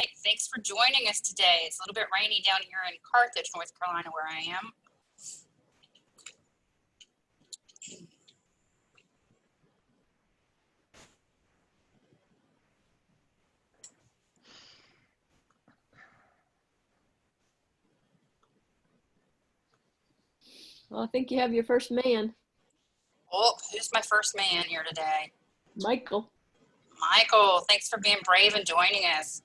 right, thanks for joining us today. It's a little bit rainy down here in Carthage, North Carolina, where I am. Well, I think you have your first man. Oh, who's my first man here today? Michael. Michael, thanks for being brave and joining us.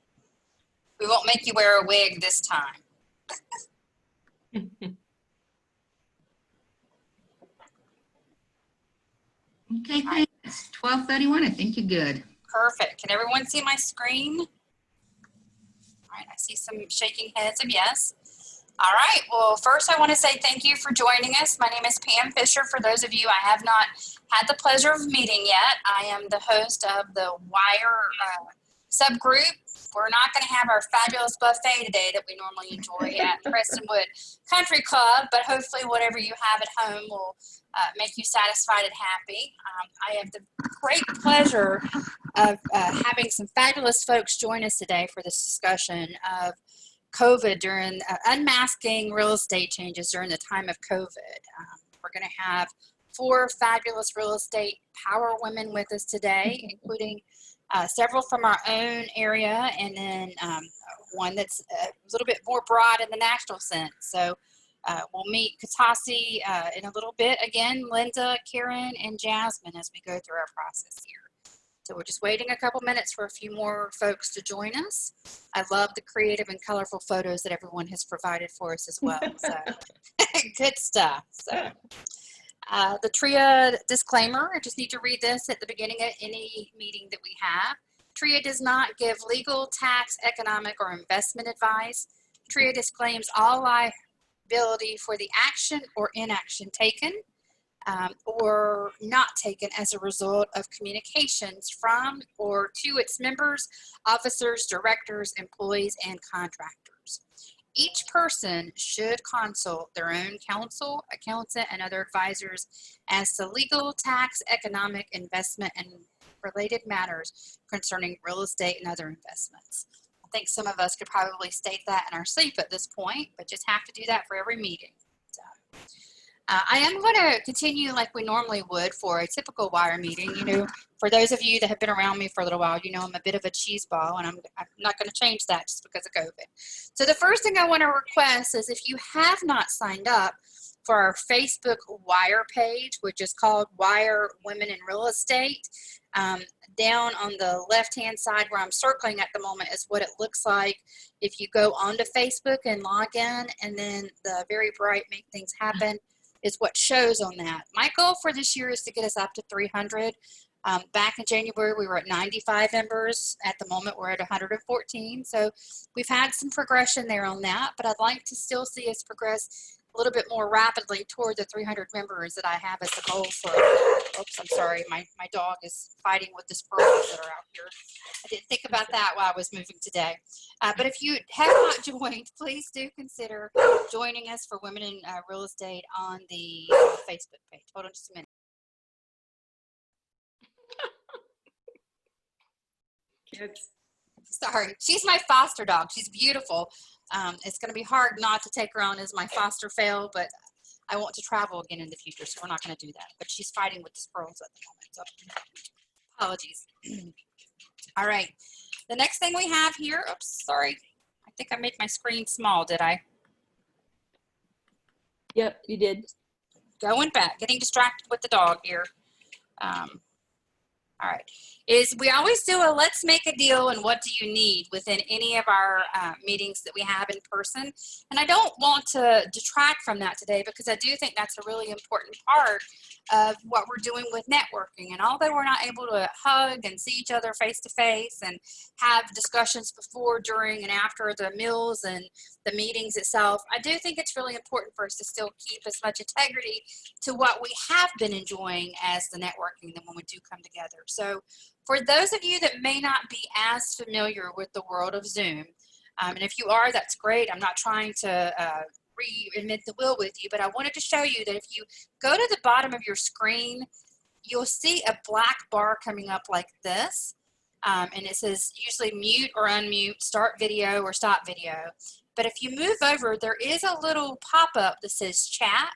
We won't make you wear a wig this time. Okay, thanks. 12:31, I think you're good. Perfect. Can everyone see my screen? All right, I see some shaking heads of yes. All right, well, first I want to say thank you for joining us. My name is Pam Fisher. For those of you I have not had the pleasure of meeting yet, I am the host of the WIRE subgroup. We're not going to have our fabulous buffet today that we normally enjoy at Prestonwood Country Club, but hopefully whatever you have at home will make you satisfied and happy. I have the great pleasure of having some fabulous folks join us today for this discussion of COVID during unmasking real estate changes during the time of COVID. We're going to have 4 fabulous real estate power women with us today, including several from our own area, and then one that's a little bit more broad in the national sense. So we'll meet Katasi in a little bit. Again, Linda, Karen, and Jasmine as we go through our process here. So we're just waiting a couple minutes for a few more folks to join us. I love the creative and colorful photos that everyone has provided for us as well. So good stuff. So the TREIA disclaimer, I just need to read this at the beginning of any meeting that we have. TREIA does not give legal, tax, economic, or investment advice. TREIA disclaims all liability for the action or inaction taken or not taken as a result of communications from or to its members, officers, directors, employees, and contractors. Each person should consult their own counsel, accountant, and other advisors as to legal, tax, economic, investment, and related matters concerning real estate and other investments. I think some of us could probably state that in our sleep at this point, but just have to do that for every meeting. So, I am going to continue like we normally would for a typical WIRE meeting. You know, for those of you that have been around me for a little while, you know I'm a bit of a cheese ball, and I'm not going to change that just because of COVID. So the first thing I want to request is if you have not signed up for our Facebook WIRE page, which is called WIRE Women in Real Estate, down on the left-hand side where I'm circling at the moment is what it looks like if you go onto Facebook and log in, and then the very bright Make Things Happen is what shows on that. My goal for this year is to get us up to 300. Back in January, we were at 95 members. At the moment, we're at 114. So we've had some progression there on that, but I'd like to still see us progress a little bit more rapidly toward the 300 members that I have as a goal for. Oops, I'm sorry. My dog is fighting with the squirrels that are out here. I didn't think about that while I was moving today. But if you have not joined, please do consider joining us for Women in Real Estate on the Facebook page. Hold on just a minute. Kids. Sorry, she's my foster dog. She's beautiful. It's going to be hard not to take her on as my foster fail, but I want to travel again in the future, so we're not going to do that. But she's fighting with the squirrels at the moment, so apologies. All right, the next thing we have here, oops, sorry. I think I made my screen small, did I? Yep, you did. Going back, getting distracted with the dog here. All right, is we always do a let's make a deal and what do you need within any of our meetings that we have in person. And I don't want to detract from that today because I do think that's a really important part of what we're doing with networking. And although we're not able to hug and see each other face to face and have discussions before, during, and after the meals and the meetings itself, I do think it's really important for us to still keep as much integrity to what we have been enjoying as the networking than when we do come together. So for those of you that may not be as familiar with the world of Zoom, and if you are, that's great. I'm not trying to reinvent the wheel with you, but I wanted to show you that if you go to the bottom of your screen, you'll see a black bar coming up like this. and it says usually mute or unmute, start video or stop video. But if you move over, there is a little pop-up that says chat.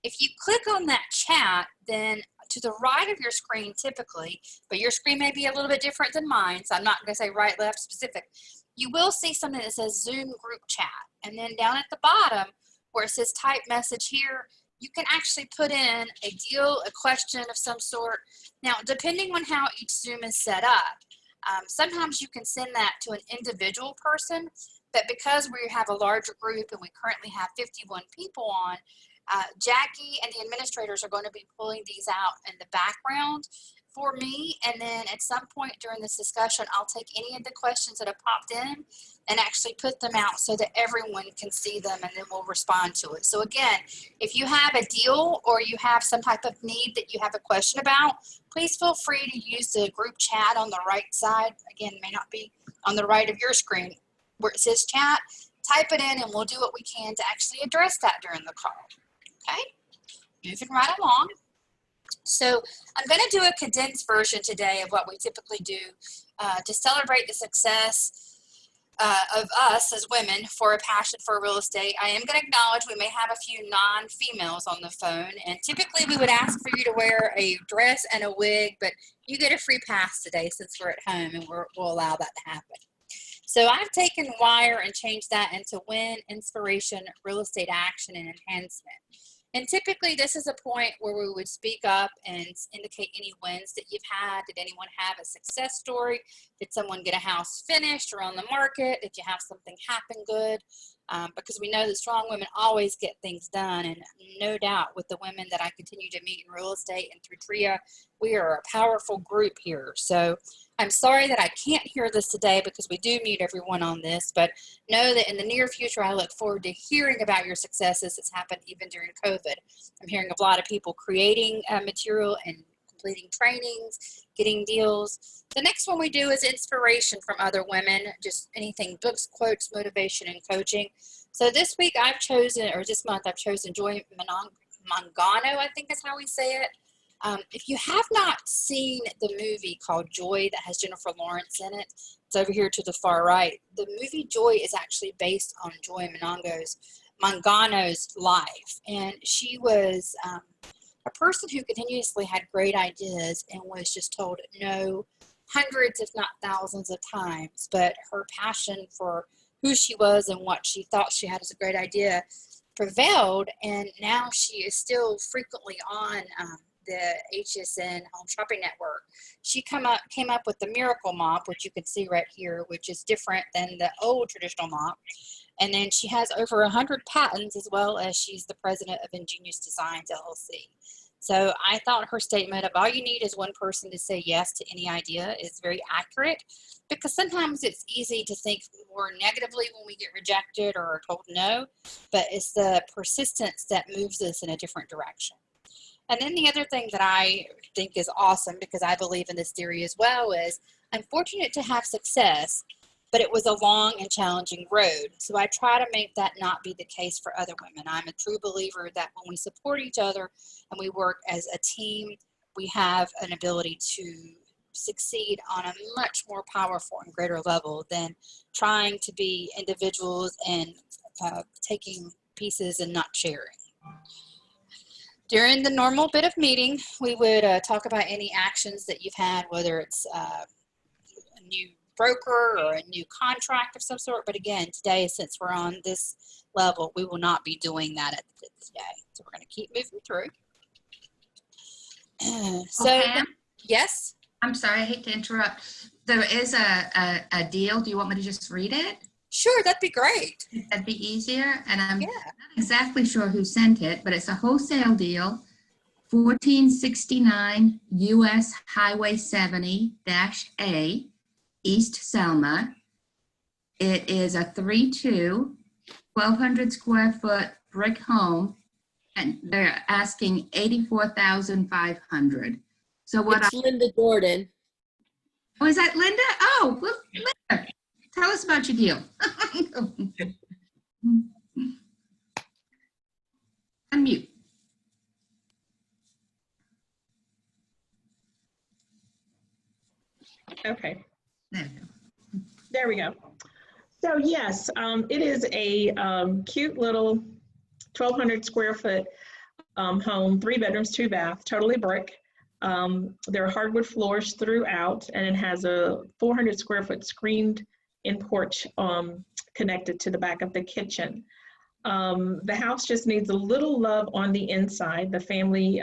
If you click on that chat, then to the right of your screen typically, but your screen may be a little bit different than mine, so I'm not going to say right, left, specific. You will see something that says Zoom group chat. And then down at the bottom where it says type message here, you can actually put in a deal, a question of some sort. Now, depending on how each Zoom is set up, sometimes you can send that to an individual person, but because we have a larger group and we currently have 51 people on, Jackie and the administrators are going to be pulling these out in the background for me, and then at some point during this discussion, I'll take any of the questions that have popped in and actually put them out so that everyone can see them, and then we'll respond to it. So again, if you have a deal or you have some type of need that you have a question about, please feel free to use the group chat on the right side. Again, it may not be on the right of your screen where it says chat. Type it in and we'll do what we can to actually address that during the call. Okay, moving right along. So I'm going to do a condensed version today of what we typically do to celebrate the success of us as women for a passion for real estate. I am going to acknowledge we may have a few non-females on the phone, and typically we would ask for you to wear a dress and a wig, but you get a free pass today since we're at home, and we'll allow that to happen. So I've taken WIRE and changed that into Win, Inspiration, Real Estate Action, and Enhancement. And typically this is a point where we would speak up and indicate any wins that you've had. Did anyone have a success story? Did someone get a house finished or on the market? Did you have something happen good? Because we know that strong women always get things done, and no doubt with the women that I continue to meet in real estate and through TREIA, we are a powerful group here. So I'm sorry that I can't hear this today because we do mute everyone on this, but know that in the near future, I look forward to hearing about your successes that's happened even during COVID. I'm hearing a lot of people creating material and completing trainings, getting deals. The next one we do is inspiration from other women, just anything, books, quotes, motivation, and coaching. So this week I've chosen, or this month I've chosen Joy Mangano, I think is how we say it. If you have not seen the movie called Joy that has Jennifer Lawrence in it, it's over here to the far right. The movie Joy is actually based on Joy Mangano's life. And she was a person who continuously had great ideas and was just told no hundreds, if not thousands of times. But her passion for who she was and what she thought she had as a great idea prevailed. And now she is still frequently on the HSN Home Shopping Network. She came up with the Miracle Mop, which you can see right here, which is different than the old traditional mop. And then she has over 100 patents, as well as she's the president of Ingenious Designs, LLC. So I thought her statement of all you need is one person to say yes to any idea is very accurate, because sometimes it's easy to think more negatively when we get rejected or are told no, but it's the persistence that moves us in a different direction. And then the other thing that I think is awesome, because I believe in this theory as well, is I'm fortunate to have success, but it was a long and challenging road. So I try to make that not be the case for other women. I'm a true believer that when we support each other and we work as a team, we have an ability to succeed on a much more powerful and greater level than trying to be individuals and taking pieces and not sharing. During the normal bit of meeting, we would talk about any actions that you've had, whether it's a new broker or a new contract of some sort. But again, today, since we're on this level, we will not be doing that today. So we're going to keep moving through. Pam? Yes? I'm sorry, I hate to interrupt. There is a deal. Do you want me to just read it? Sure, that'd be great. That'd be easier. And I'm Yeah. not exactly sure who sent it, but it's a wholesale deal, 1469 US Highway 70-A, East Selma. It is a 3-2, 1,200 square foot brick home, and they're asking $84,500. So what? It's Linda Jordan. Oh, is that Linda? Oh, well, Linda, tell us about your deal. Unmute. Okay. There we go. So yes, it is a cute little 1,200 square foot home, 3 bedrooms, 2 baths, totally brick. There are hardwood floors throughout, and it has a 400 square foot screened in porch connected to the back of the kitchen. The house just needs a little love on the inside. The family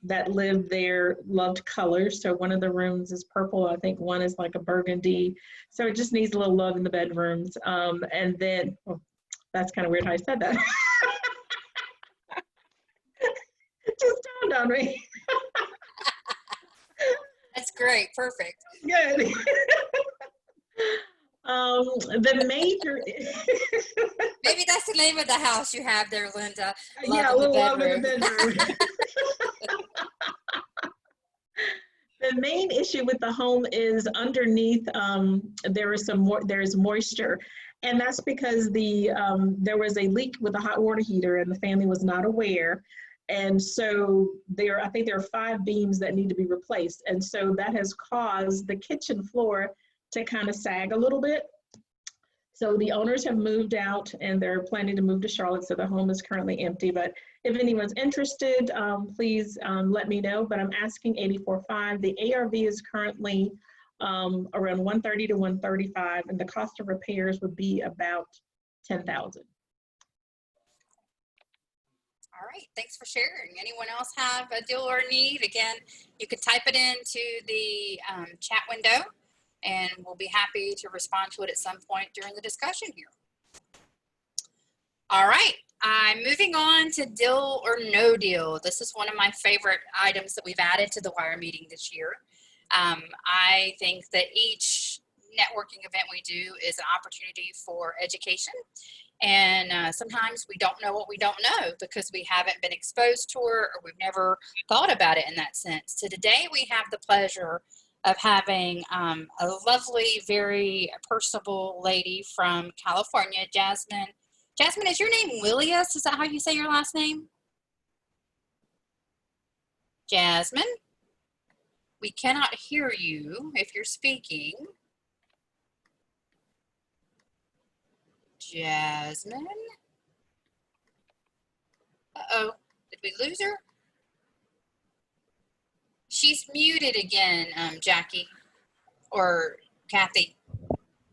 that lived there loved colors. So one of the rooms is purple. I think one is like a burgundy. So it just needs a little love in the bedrooms. And then, oh, that's kind of weird how I said that. It just dawned on me. That's great. Perfect. Good. The major. Maybe that's the name of the house you have there, Linda. Love Yeah, a in the little love in the bedroom. bedroom. The main issue with the home is underneath there is moisture, and that's because there was a leak with a hot water heater and the family was not aware. And so I think there are 5 beams that need to be replaced. And so that has caused the kitchen floor to kind of sag a little bit. So the owners have moved out and they're planning to move to Charlotte. So the home is currently empty, but if anyone's interested, please let me know. But I'm asking 84.5. The ARV is currently around 130 to 135, and the cost of repairs would be about 10,000. All right, thanks for sharing. Anyone else have a deal or need? Again, you can type it into the chat window and we'll be happy to respond to it at some point during the discussion here. All right, I'm moving on to deal or no deal. This is one of my favorite items that we've added to the WIRE meeting this year. I think that each networking event we do is an opportunity for education. And sometimes we don't know what we don't know because we haven't been exposed to it or we've never thought about it in that sense. So today we have the pleasure of having a lovely, very personable lady from California, Jasmine. Jasmine, is your name Willius? Is that how you say your last name? Jasmine, we cannot hear you if you're speaking. Jasmine? Uh-oh, did we lose her? She's muted again, Jackie or Kathy.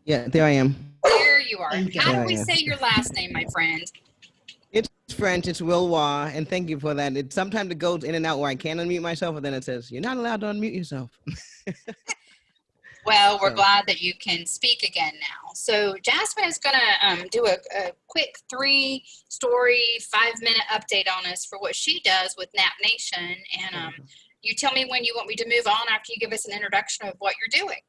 Yeah, there I am. There you are. Thank you. How do There we I am. say your last name, my friend? It's French, it's Wilwa, and thank you for that. It sometimes it goes in and out where I can unmute myself, and then it says, you're not allowed to unmute yourself. Well, we're So- glad that you can speak again now. So Jasmine is going to do a quick 3-story, 5-minute update on us for what she does with Nap Nation. And you tell me when you want me to move on after you give us an introduction of what you're doing.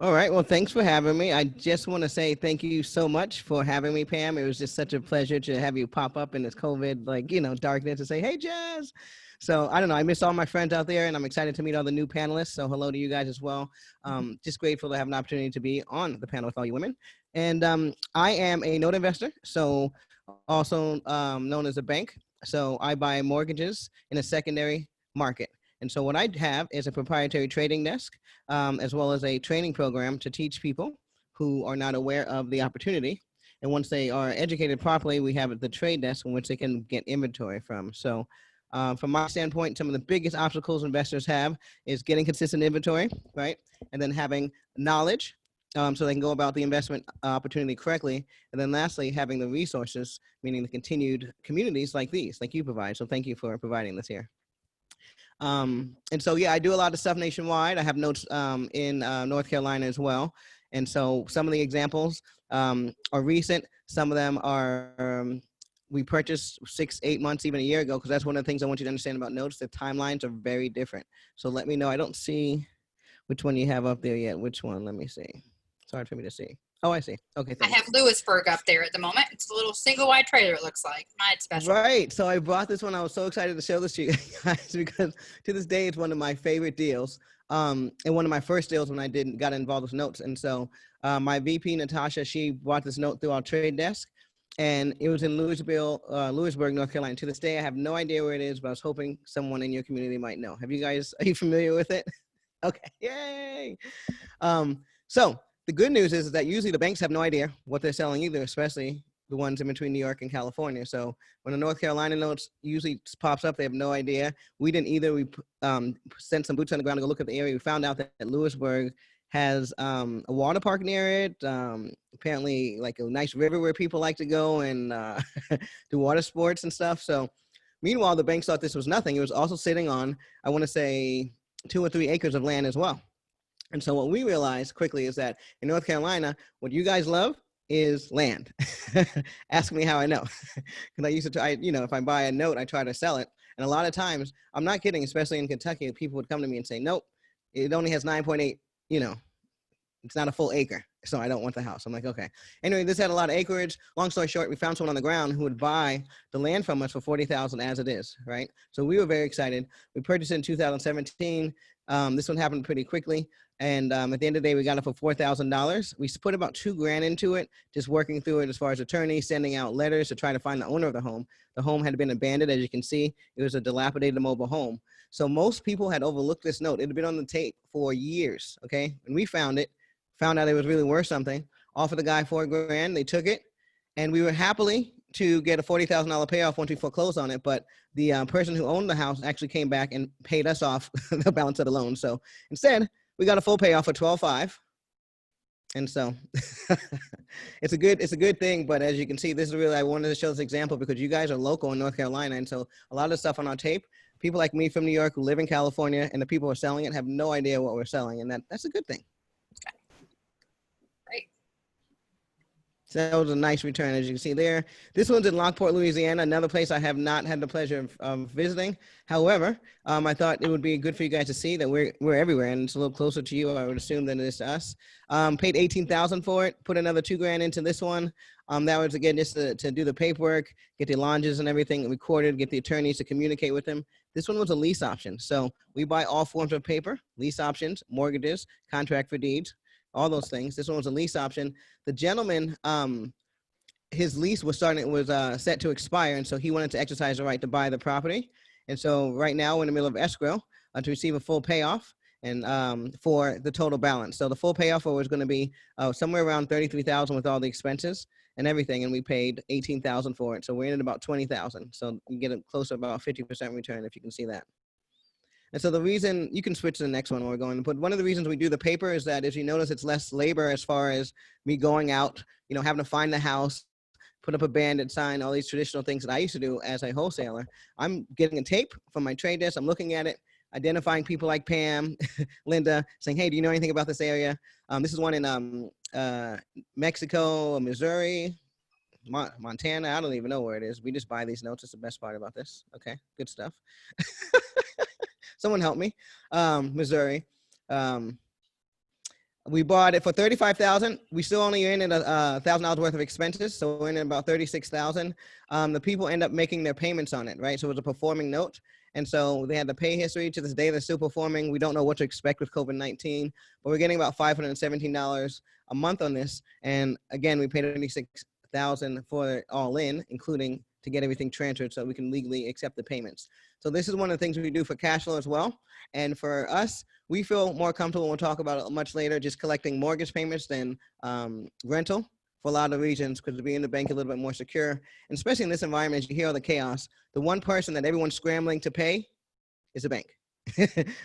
All right, well, thanks for having me. I just want to say thank you so much for having me, Pam. It was just such a pleasure to have you pop up in this COVID, darkness and say, hey, Jazz. So I don't know, I miss all my friends out there and I'm excited to meet all the new panelists. So hello to you guys as well. Just grateful to have an opportunity to be on the panel with all you women. And I am a note investor, so also known as a bank. So I buy mortgages in a secondary market. And so what I have is a proprietary trading desk, as well as a training program to teach people who are not aware of the opportunity. And once they are educated properly, we have the trade desk in which they can get inventory from. So from my standpoint, some of the biggest obstacles investors have is getting consistent inventory, right? And then having knowledge so they can go about the investment opportunity correctly. And then lastly, having the resources, meaning the continued communities like these, like you provide. So thank you for providing this here. And so, yeah, I do a lot of stuff nationwide. I have notes in North Carolina as well. And so some of the examples are recent. Some of them are we purchased 6-8 months, even a year ago, because that's one of the things I want you to understand about notes. The timelines are very different. So let me know. I don't see which one you have up there yet. Which one? Let me see. It's hard for me to see. Oh, I see. Okay, thanks. I have Lewisburg up there at the moment. It's a little single-wide trailer, it looks like. Mine's special. Right. So I bought this one. I was so excited to show this to you guys because to this day, it's one of my favorite deals. And one of my first deals when I got involved with notes. And so my VP, Natasha, she bought this note through our trade desk. And it was in Lewisburg, North Carolina. To this day, I have no idea where it is, but I was hoping someone in your community might know. Are you familiar with it? Okay. Yay. So the good news is that usually the banks have no idea what they're selling either, especially the ones in between New York and California. So when the North Carolina notes usually pops up, they have no idea. We didn't either. We sent some boots on the ground to go look at the area. We found out that Lewisburg has a water park near it. Apparently like a nice river where people like to go and do water sports and stuff. So meanwhile, the banks thought this was nothing. It was also sitting on, I want to say, 2 or 3 acres of land as well. And so what we realized quickly is that in North Carolina, what you guys love is land. Ask me how I know. Because I used to try, if I buy a note, I try to sell it. And a lot of times, I'm not kidding, especially in Kentucky, people would come to me and say, nope, it only has 9.8, it's not a full acre. So I don't want the house. I'm like, okay. Anyway, this had a lot of acreage. Long story short, we found someone on the ground who would buy the land from us for $40,000 as it is, right? So we were very excited. We purchased it in 2017. This one happened pretty quickly. And at the end of the day, we got it for $4,000. We put about $2,000 into it, just working through it as far as attorneys, sending out letters to try to find the owner of the home. The home had been abandoned, as you can see. It was a dilapidated mobile home. So most people had overlooked this note. It had been on the tape for years, okay? When we found out it was really worth something, offered the guy $4,000, they took it, and we were happily to get a $40,000 payoff once we foreclosed on it, but the person who owned the house actually came back and paid us off the balance of the loan. So instead, we got a full payoff for $12,500. And so it's a good thing. But as you can see, this is really, I wanted to show this example because you guys are local in North Carolina. And so a lot of the stuff on our tape, people like me from New York who live in California and the people who are selling it have no idea what we're selling. And that's a good thing. Great. So that was a nice return, as you can see there. This one's in Lockport, Louisiana, another place I have not had the pleasure of visiting. However, I thought it would be good for you guys to see that we're everywhere, and it's a little closer to you, I would assume, than it is to us. Paid $18,000 for it, put another $2,000 into this one. That was, again, just to do the paperwork, get the lodges and everything recorded, get the attorneys to communicate with them. This one was a lease option. So we buy all forms of paper, lease options, mortgages, contract for deeds, all those things. This one was a lease option. The gentleman, his lease was set to expire, and so he wanted to exercise the right to buy the property. And so right now we're in the middle of escrow to receive a full payoff and for the total balance. So the full payoff was going to be somewhere around $33,000 with all the expenses and everything, and we paid $18,000 for it. So we're in at about $20,000. So you get a close to about 50% return if you can see that. And so the reason, you can switch to the next one we're going, but one of the reasons we do the paper is that, as you notice, it's less labor as far as me going out, having to find the house, put up a bandit sign, all these traditional things that I used to do as a wholesaler. I'm getting a tape from my trade desk. I'm looking at it, identifying people like Pam, Linda, saying, hey, do you know anything about this area? This is one in Mexico, Missouri, Montana. I don't even know where it is. We just buy these notes. It's the best part about this. Okay, good stuff. Someone help me. Missouri. We bought it for $35,000. We still only earned $1,000 worth of expenses, so we're in about $36,000. The people end up making their payments on it, right? So it was a performing note, and so they had the pay history. To this day, they're still performing. We don't know what to expect with COVID-19, but we're getting about $517 a month on this. And again, we paid $36,000 for it all in, including to get everything transferred so we can legally accept the payments. So this is one of the things we do for cash flow as well. And for us, we feel more comfortable, we'll talk about it much later, just collecting mortgage payments than rental for a lot of reasons, because being in the bank a little bit more secure. And especially in this environment, as you hear all the chaos, the one person that everyone's scrambling to pay is the bank.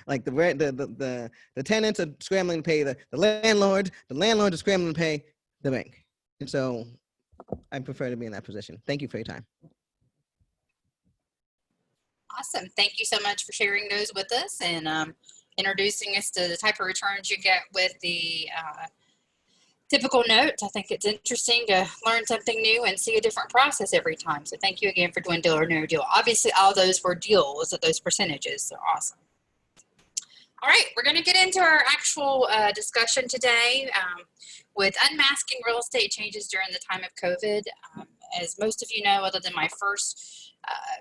Like the tenants are scrambling to pay the landlords are scrambling to pay the bank. And so I prefer to be in that position. Thank you for your time. Awesome. Thank you so much for sharing those with us and introducing us to the type of returns you get with the typical notes. I think it's interesting to learn something new and see a different process every time. So thank you again for doing deal or no deal. Obviously, all those were deals at those percentages. So awesome. All right, we're going to get into our actual discussion today with unmasking real estate changes during the time of COVID. As most of you know, other than my first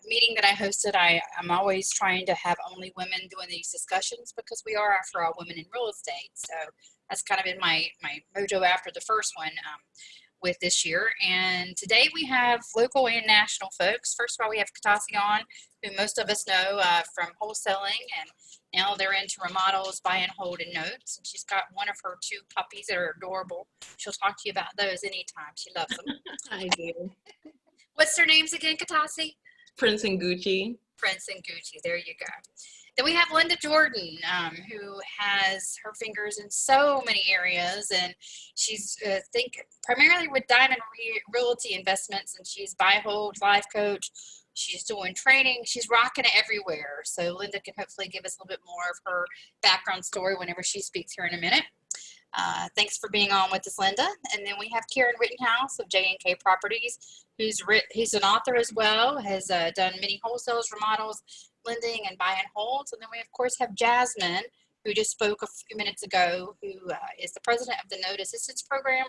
meeting that I hosted, I'm always trying to have only women doing these discussions because we are, after all, women in real estate. So that's kind of been my mojo after the first one. with this year. And today we have local and national folks. First of all, we have Katasi on, who most of us know from wholesaling, and now they're into remodels, buy and hold, and notes. And she's got one of her 2 puppies that are adorable. She'll talk to you about those anytime. She loves them. I do. What's their names again, Katasi? Prince and Gucci. Prince and Gucci. There you go. Then we have Linda Jordan, who has her fingers in so many areas, and she's primarily with Diamond Realty Investments, and she's buy, hold, life coach. She's doing training. She's rocking it everywhere. So Linda can hopefully give us a little bit more of her background story whenever she speaks here in a minute. Thanks for being on with us, Linda. And then we have Karen Rittenhouse of J&K Properties, he's an author as well, has done many wholesales, remodels, lending, and buy and holds. And then we, of course, have Jasmine, who just spoke a few minutes ago, who is the president of the Note Assistance Program.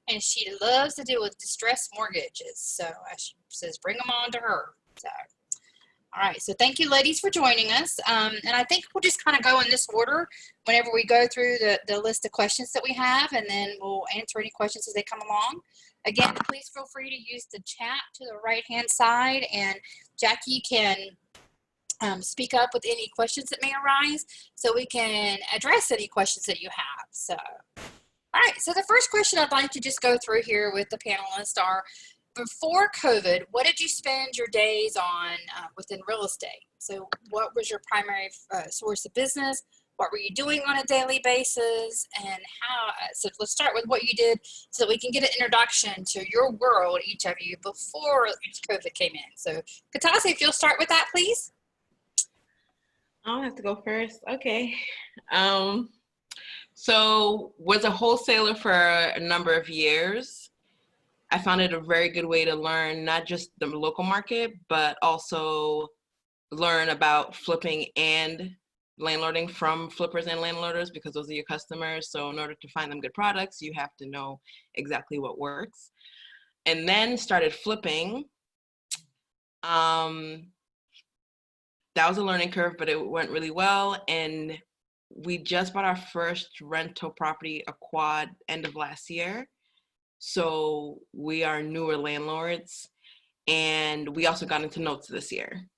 And she loves to deal with distressed mortgages. So she says, bring them on to her. So, all right. So thank you, ladies, for joining us. And I think we'll just kind of go in this order whenever we go through the list of questions that we have, and then we'll answer any questions as they come along. Again, please feel free to use the chat to the right-hand side, and Jackie can speak up with any questions that may arise so we can address any questions that you have. So, all right. So the first question I'd like to just go through here with the panelists are, before COVID, what did you spend your days on within real estate? So what was your primary source of business? What were you doing on a daily basis? And how, so let's start with what you did so that we can get an introduction to your world, each of you, before COVID came in. So Katasi, if you'll start with that, please. I'll have to go first. Okay. So was a wholesaler for a number of years. I found it a very good way to learn not just the local market, but also learn about flipping and landlording from flippers and landlorders, because those are your customers. So in order to find them good products, you have to know exactly what works. And then started flipping. That was a learning curve, but it went really well. And we just bought our first rental property, a quad, end of last year. So we are newer landlords, and we also got into notes this year.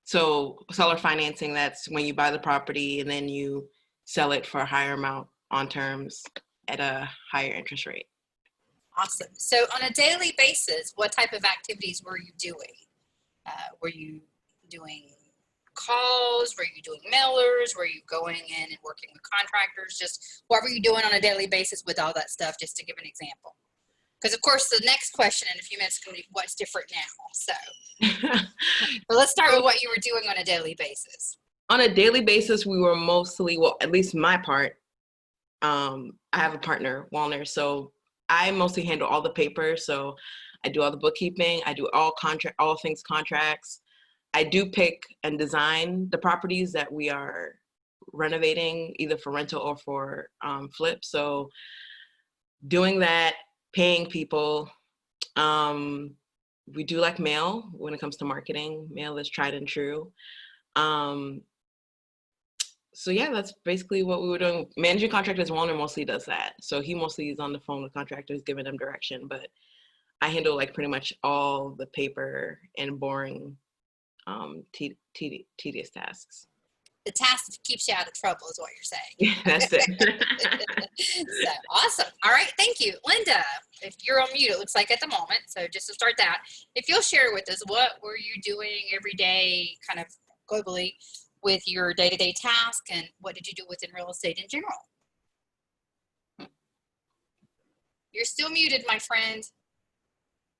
So seller financing, that's when you buy the property and then you sell it for a higher amount on terms at a higher interest rate. Awesome. So on a daily basis, what type of activities were you doing? Were you doing calls? Were you doing mailers? Were you going in and working with contractors? Just what were you doing on a daily basis with all that stuff, just to give an example? Because, of course, the next question in a few minutes is going to be what's different now. So but let's start with what you were doing on a daily basis. On a daily basis, we were mostly, well, at least my part, I have a partner, Walner, so I mostly handle all the paper. So I do all the bookkeeping. I do all things contracts. I do pick and design the properties that we are renovating, either for rental or for flip. So doing that, paying people. We do like mail when it comes to marketing. Mail is tried and true. So yeah, that's basically what we were doing. Managing contractors, Walner mostly does that. So he mostly is on the phone with contractors, giving them direction, but I handle like pretty much all the paper and boring, tedious tasks. The task that keeps you out of trouble is what you're saying. That's it. So, awesome. All right. Thank you. Linda, if you're on mute, it looks like at the moment. So just to start that, if you'll share with us, what were you doing every day kind of globally with your day-to-day task, and what did you do within real estate in general? You're still muted, my friend.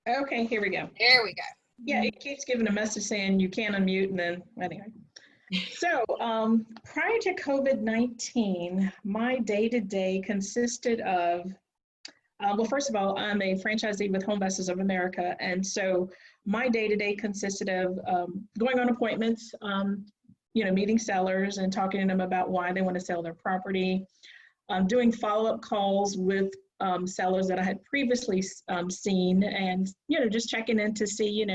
Okay, here we go. There we go. Yeah, it keeps giving a message saying you can't unmute, and then anyway. So prior to COVID-19, my day-to-day consisted of, well, first of all, I'm a franchisee with Home Investors of America. And so my day-to-day consisted of going on appointments, meeting sellers and talking to them about why they want to sell their property, doing follow-up calls with sellers that I had previously seen, and, just checking in to see,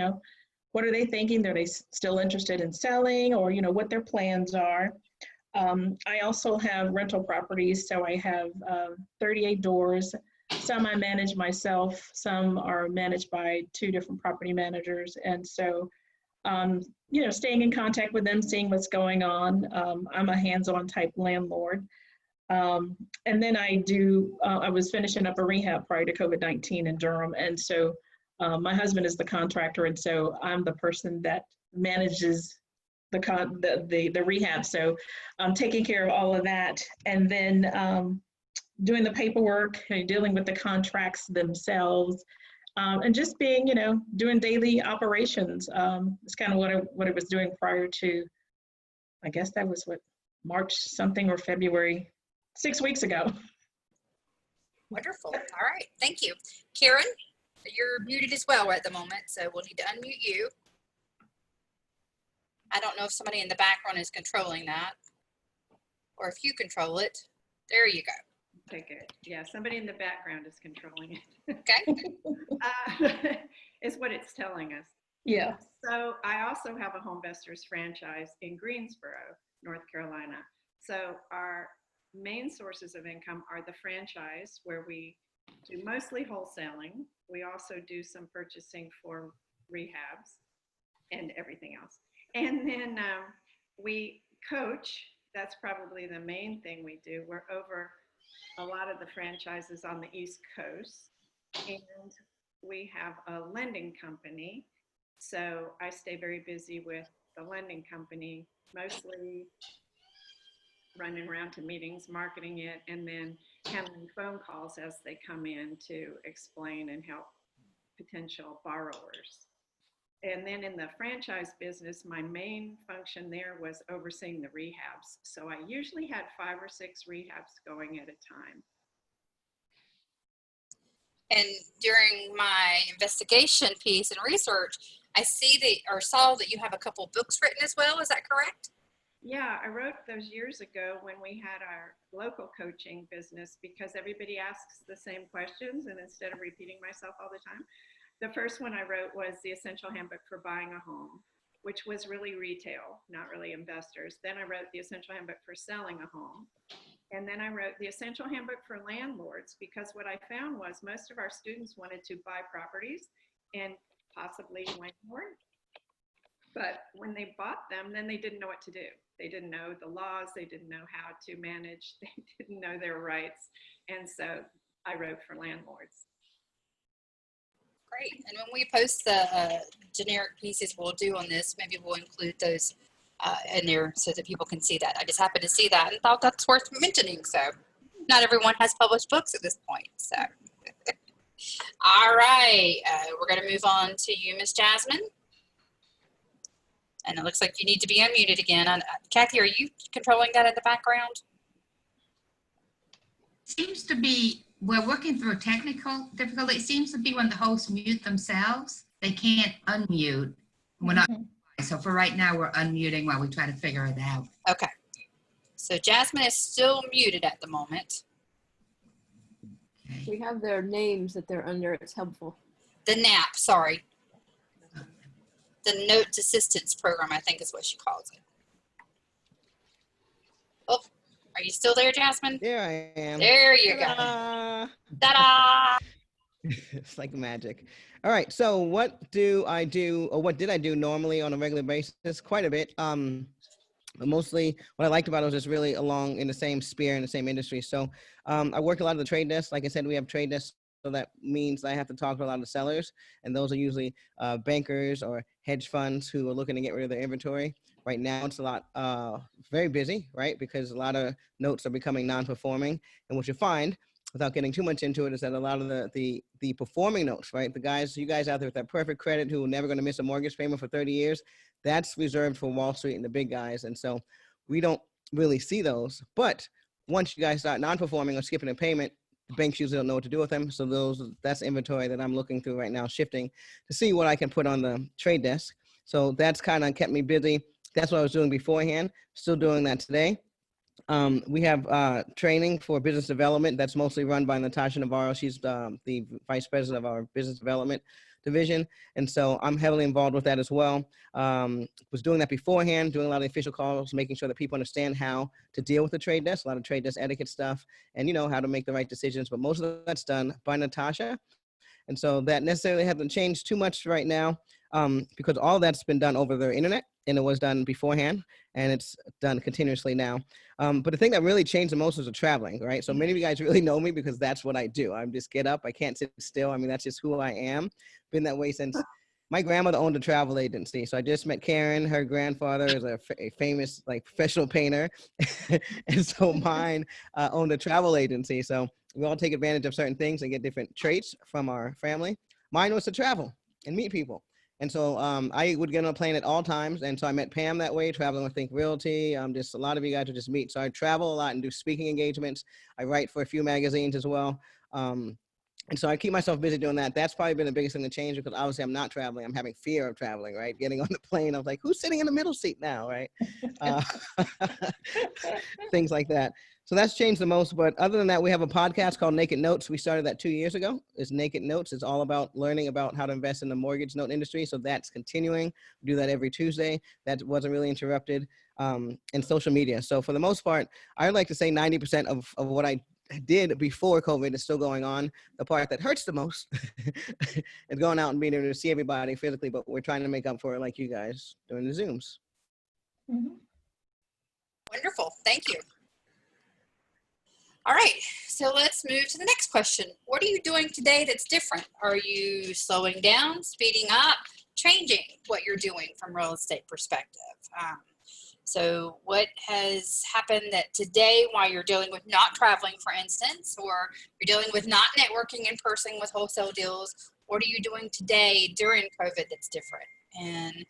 what are they thinking? Are they still interested in selling, or, what their plans are? I also have rental properties. So I have 38 doors, some I manage myself, some are managed by 2 different property managers. And so, you know, staying in contact with them, seeing what's going on. I'm a hands-on type landlord. And then I was finishing up a rehab prior to COVID-19 in Durham. And so my husband is the contractor. And so I'm the person that manages the rehab. So I'm taking care of all of that. And then doing the paperwork, dealing with the contracts themselves, and just being, you know, doing daily operations. It's kind of what I was doing prior to, I guess that was what, March something or February, 6 weeks ago. Wonderful. All right. Thank you. Karen, you're muted as well at the moment, so we'll need to unmute you. I don't know if somebody in the background is controlling that, or if you control it. There you go. Okay, good. Yeah, somebody in the background is controlling it. Okay. Is what it's telling us. Yeah. So I also have a Homevestors franchise in Greensboro, North Carolina. So our main sources of income are the franchise, where we do mostly wholesaling. We also do some purchasing for rehabs and everything else. And then we coach. That's probably the main thing we do. We're over a lot of the franchises on the East Coast, and we have a lending company. So I stay very busy with the lending company, mostly running around to meetings, marketing it, and then handling phone calls as they come in to explain and help potential borrowers. And then in the franchise business, my main function there was overseeing the rehabs. So I usually had 5 or 6 rehabs going at a time. And during my investigation piece and research, I saw that you have a couple books written as well. Is that correct? Yeah, I wrote those years ago when we had our local coaching business, because everybody asks the same questions, and instead of repeating myself all the time, the first one I wrote was The Essential Handbook for Buying a Home, which was really retail, not really investors. Then I wrote The Essential Handbook for Selling a Home. And then I wrote The Essential Handbook for Landlords, because what I found was most of our students wanted to buy properties and possibly landlord. But when they bought them, then they didn't know what to do. They didn't know the laws. They didn't know how to manage. They didn't know their rights. And so I wrote for landlords. Great. And when we post the generic pieces we'll do on this, maybe we'll include those in there so that people can see that. I just happened to see that and thought that's worth mentioning. So not everyone has published books at this point. So, all right, we're going to move on to you, Miss Jasmine. And it looks like you need to be unmuted again. Kathy, are you controlling that in the background? Seems to be, we're working through a technical difficulty. It seems to be when the hosts mute themselves, they can't unmute. We're not, so for right now, we're unmuting while we try to figure it out. Okay. So Jasmine is still muted at the moment. Okay. We have their names that they're under. It's helpful. The NAP, sorry. The Notes Assistance Program, I think is what she calls it. Oh, are you still there, Jasmine? There I am. There you Ta-da! go. Ta-da! It's like magic. All right. So what do I do, or what did I do normally on a regular basis? Quite a bit. Mostly what I liked about it was just really along in the same sphere, in the same industry. So I worked a lot of the trade desks. Like I said, we have trade desks. So that means I have to talk to a lot of sellers, and those are usually bankers or hedge funds who are looking to get rid of their inventory. Right now, it's a lot, very busy, right? Because a lot of notes are becoming non-performing. And what you find, without getting too much into it, is that a lot of the performing notes, right? You guys out there with that perfect credit who are never going to miss a mortgage payment for 30 years, that's reserved for Wall Street and the big guys. And so we don't really see those. But once you guys start non-performing or skipping a payment, the banks usually don't know what to do with them. So that's inventory that I'm looking through right now, shifting to see what I can put on the trade desk. So that's kind of kept me busy. That's what I was doing beforehand. Still doing that today. We have training for business development that's mostly run by Natasha Navarro. She's the vice president of our business development division. And so I'm heavily involved with that as well. Was doing that beforehand, doing a lot of the official calls, making sure that people understand how to deal with the trade desk, a lot of trade desk etiquette stuff, and how to make the right decisions. But most of that's done by Natasha. And so that necessarily hasn't changed too much right now, because all that's been done over the internet, and it was done beforehand, and it's done continuously now. But the thing that really changed the most was the traveling, right? So many of you guys really know me because that's what I do. I'm just get up. I can't sit still. I mean, that's just who I am. Been that way since my grandmother owned a travel agency. So I just met Karen. Her grandfather is a famous professional painter. And so mine owned a travel agency. So we all take advantage of certain things and get different traits from our family. Mine was to travel and meet people. And so I would get on a plane at all times. And so I met Pam that way, traveling with Think Realty. Just a lot of you guys would just meet. So I travel a lot and do speaking engagements. I write for a few magazines as well. And so I keep myself busy doing that. That's probably been the biggest thing to change, because obviously I'm not traveling. I'm having fear of traveling, right? Getting on the plane, I was like, who's sitting in the middle seat now, right? Things like that. So that's changed the most. But other than that, we have a podcast called Naked Notes. We started that 2 years ago. It's Naked Notes. It's all about learning about how to invest in the mortgage note industry. So that's continuing. We do that every Tuesday. That wasn't really interrupted. And social media. So for the most part, I would like to say 90% of what I did before COVID is still going on. The part that hurts the most is going out and being able to see everybody physically, but we're trying to make up for it, like you guys doing the Zooms. Wonderful. Thank you. All right, so let's move to the next question. What are you doing today that's different? Are you slowing down, speeding up, changing what you're doing from real estate perspective? So what has happened that today, while you're dealing with not traveling, for instance, or you're dealing with not networking in person with wholesale deals, what are you doing today during COVID that's different? And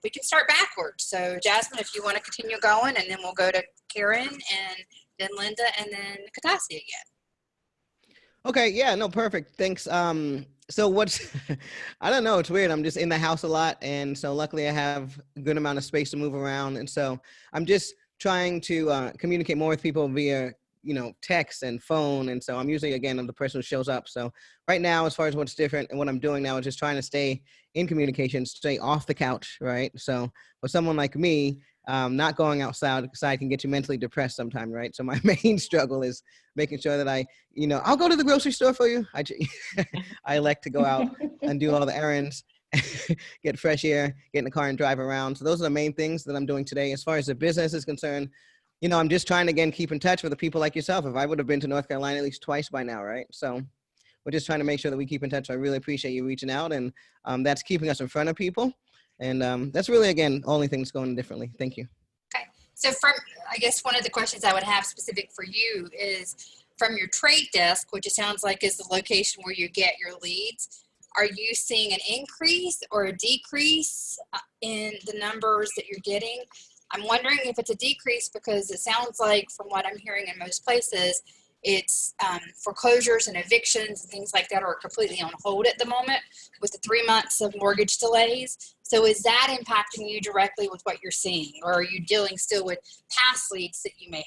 we can start backwards. So Jasmine, if you want to continue going, and then we'll go to Karen, and then Linda, and then Katasi again. Okay, yeah, no, perfect. Thanks. So what's, I don't know, it's weird. I'm just in the house a lot. And so luckily I have a good amount of space to move around. And so I'm just trying to communicate more with people via, text and phone. And so I'm usually, again, the person who shows up. So right now, as far as what's different and what I'm doing now is just trying to stay in communication, stay off the couch, right? So for someone like me, not going outside can get you mentally depressed sometimes, right? So my main struggle is making sure that I'll go to the grocery store for you. I like to go out and do all the errands, get fresh air, get in the car and drive around. So those are the main things that I'm doing today. As far as the business is concerned, I'm just trying to, again, keep in touch with the people like yourself. If I would have been to North Carolina at least twice by now, right? So we're just trying to make sure that we keep in touch. I really appreciate you reaching out, and that's keeping us in front of people. And that's really, again, the only thing that's going differently. Thank you. Okay. So I guess one of the questions I would have specific for you is from your trade desk, which it sounds like is the location where you get your leads. Are you seeing an increase or a decrease in the numbers that you're getting? I'm wondering if it's a decrease because it sounds like, from what I'm hearing in most places, it's foreclosures and evictions and things like that are completely on hold at the moment with the 3 months of mortgage delays. So is that impacting you directly with what you're seeing, or are you dealing still with past leads that you may have?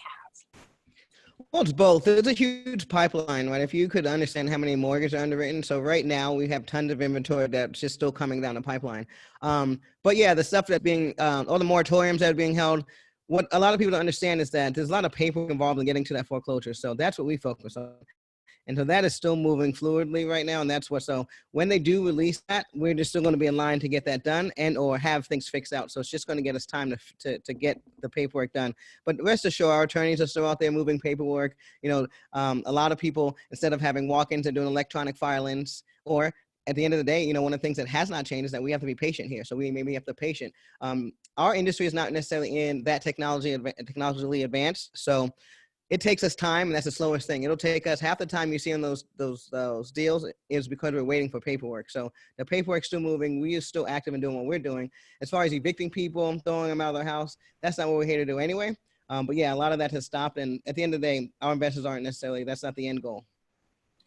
Well, it's both. There's a huge pipeline, right? If you could understand how many mortgages are underwritten. So right now we have tons of inventory that's just still coming down the pipeline. But yeah, the stuff that's being, all the moratoriums that are being held, what a lot of people don't understand is that there's a lot of paperwork involved in getting to that foreclosure. So that's what we focus on. And so that is still moving fluidly right now. And that's so when they do release that, we're just still going to be in line to get that done and or have things fixed out. So it's just going to get us time to get the paperwork done. But rest assured, our attorneys are still out there moving paperwork. A lot of people, instead of having walk-ins, are doing electronic filings. Or at the end of the day, one of the things that has not changed is that we have to be patient here. So we maybe have to be patient. Our industry is not necessarily in that technologically advanced. So it takes us time, and that's the slowest thing. It'll take us half the time you see on those deals is because we're waiting for paperwork. So the paperwork's still moving. We are still active in doing what we're doing. As far as evicting people, throwing them out of their house, that's not what we're here to do anyway. But yeah, a lot of that has stopped. And at the end of the day, our investors aren't necessarily, that's not the end goal.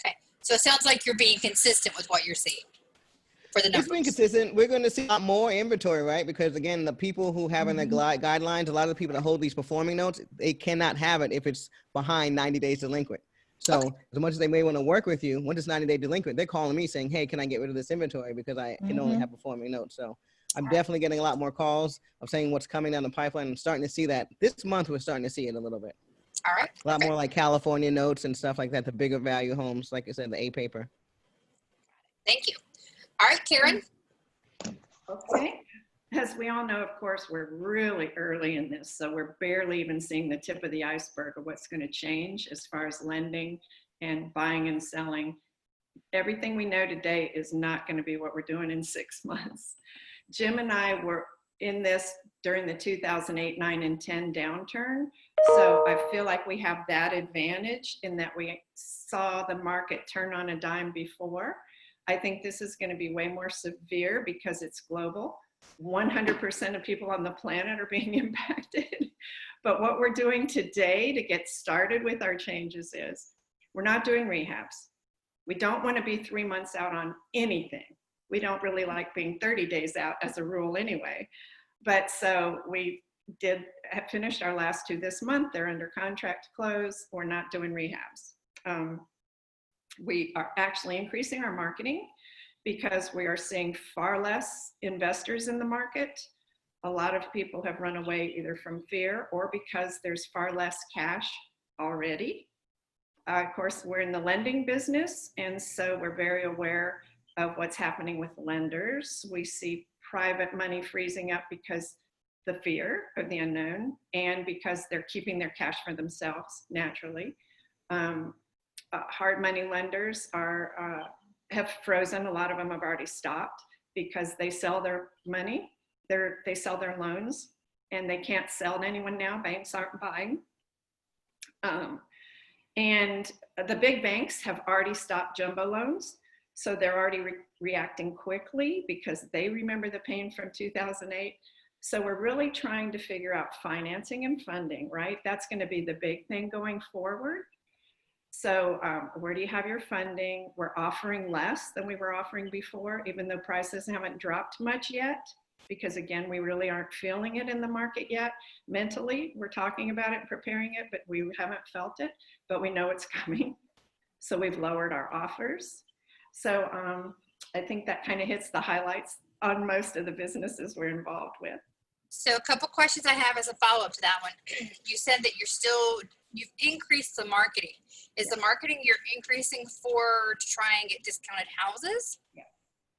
Okay. So it sounds like you're being consistent with what you're seeing. for the It's been numbers. consistent. We're going to see a lot more inventory, right? Because again, the people who have in the guidelines, a lot of the people that hold these performing notes, they cannot have it if it's behind 90 days delinquent. So as much as they may want to work with you, when it's 90-day delinquent, they're calling me saying, hey, can I get rid of this inventory because I can only have performing notes. So I'm definitely getting a lot more calls of saying what's coming down the pipeline. I'm starting to see that this month. We're starting to see it a little bit. All right. A lot more like California notes and stuff like that, the bigger value homes, like I said, the A paper. Thank you. All right, Karen. Okay. As we all know, of course, we're really early in this, so we're barely even seeing the tip of the iceberg of what's going to change as far as lending and buying and selling. Everything we know today is not going to be what we're doing in 6 months. Jim and I were in this during the 2008, 9, and 10 downturn, so I feel like we have that advantage in that we saw the market turn on a dime before. I think this is going to be way more severe because it's global. 100% of people on the planet are being impacted. But what we're doing today to get started with our changes is we're not doing rehabs. We don't want to be 3 months out on anything. We don't really like being 30 days out as a rule anyway. But so we have finished our last 2 this month. They're under contract to close. We're not doing rehabs. We are actually increasing our marketing because we are seeing far less investors in the market. A lot of people have run away either from fear or because there's far less cash already. Of course, we're in the lending business, and so we're very aware of what's happening with lenders. We see private money freezing up because the fear of the unknown and because they're keeping their cash for themselves naturally. Hard money lenders have frozen. A lot of them have already stopped because they sell their money, they sell their loans, and they can't sell to anyone now. Banks aren't buying. And the big banks have already stopped jumbo loans. So they're already reacting quickly because they remember the pain from 2008. So we're really trying to figure out financing and funding, right? That's going to be the big thing going forward. So where do you have your funding? We're offering less than we were offering before, even though prices haven't dropped much yet, because again, we really aren't feeling it in the market yet. Mentally, we're talking about it, preparing it, but we haven't felt it, but we know it's coming. So we've lowered our offers. So I think that kind of hits the highlights on most of the businesses we're involved with. So a couple questions I have as a follow-up to that one. You said that you've increased the marketing. Is the marketing you're increasing to try and get discounted houses? Yeah.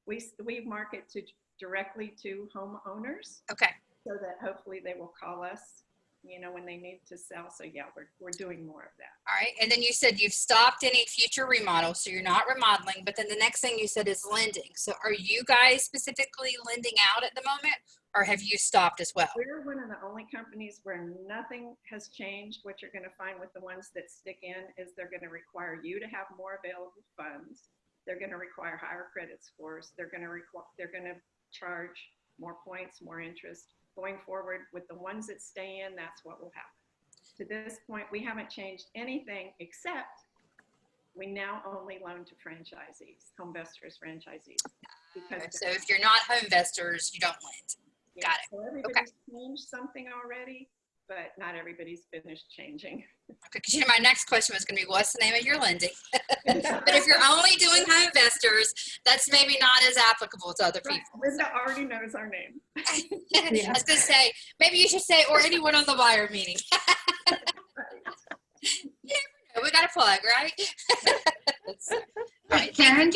We market directly to homeowners. Okay. So that hopefully they will call us, when they need to sell. So yeah, we're doing more of that. All right. And then you said you've stopped any future remodels, so you're not remodeling, but then the next thing you said is lending. So are you guys specifically lending out at the moment, or have you stopped as well? We're one of the only companies where nothing has changed. What you're going to find with the ones that stick in is they're going to require you to have more available funds. They're going to require higher credit scores. They're going to charge more points, more interest. Going forward with the ones that stay in, that's what will happen. To this point, we haven't changed anything except we now only loan to franchisees, home investors, franchisees. So if you're not home investors, you don't lend. Yeah, Got it. so everybody's changed something already, but not everybody's finished changing. Okay, because my next question was going to be, what's the name of your lending? But if you're only doing home investors, that's maybe not as applicable to other people. Linda already knows our name. I was going to say, maybe you should say, or anyone on the buyer meeting. We got a plug, right? Right. Karen,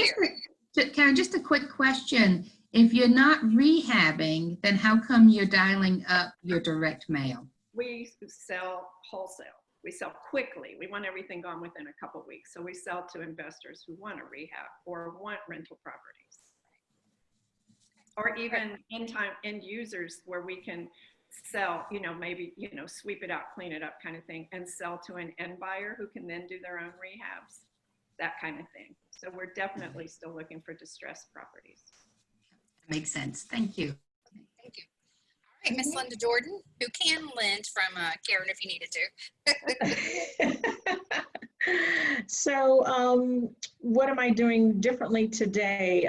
just a quick question. If you're not rehabbing, then how come you're dialing up your direct mail? We sell wholesale. We sell quickly. We want everything gone within a couple of weeks. So we sell to investors who want a rehab or want rental properties. Or even end users where we can sell, maybe, sweep it out, clean it up kind of thing, and sell to an end buyer who can then do their own rehabs, that kind of thing. So we're definitely still looking for distressed properties. Makes sense. Thank you. Thank you. All right, Miss Linda Jordan, who can lend from Karen if you needed to. So, what am I doing differently today?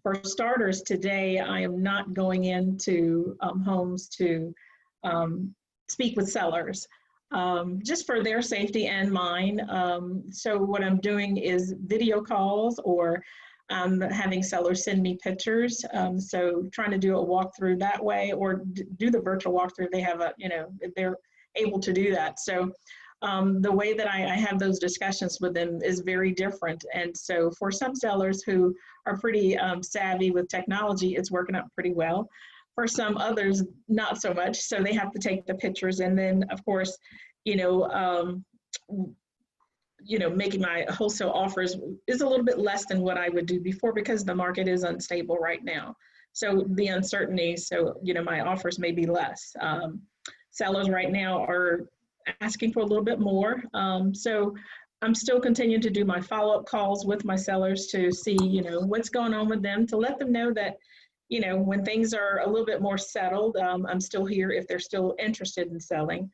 For starters, today I am not going into homes to speak with sellers, just for their safety and mine. So, what I'm doing is video calls, or having sellers send me pictures. So, trying to do a walkthrough that way, or do the virtual walkthrough. They have a, if they're able to do that. So, the way that I have those discussions with them is very different. And so for some sellers who are pretty savvy with technology, it's working out pretty well. For some others, not so much. So they have to take the pictures. And then, of course, you know, making my wholesale offers is a little bit less than what I would do before, because the market is unstable right now. So the uncertainty, so, my offers may be less. Sellers right now are asking for a little bit more. So I'm still continuing to do my follow-up calls with my sellers to see, what's going on with them, to let them know that, when things are a little bit more settled, I'm still here if they're still interested in selling.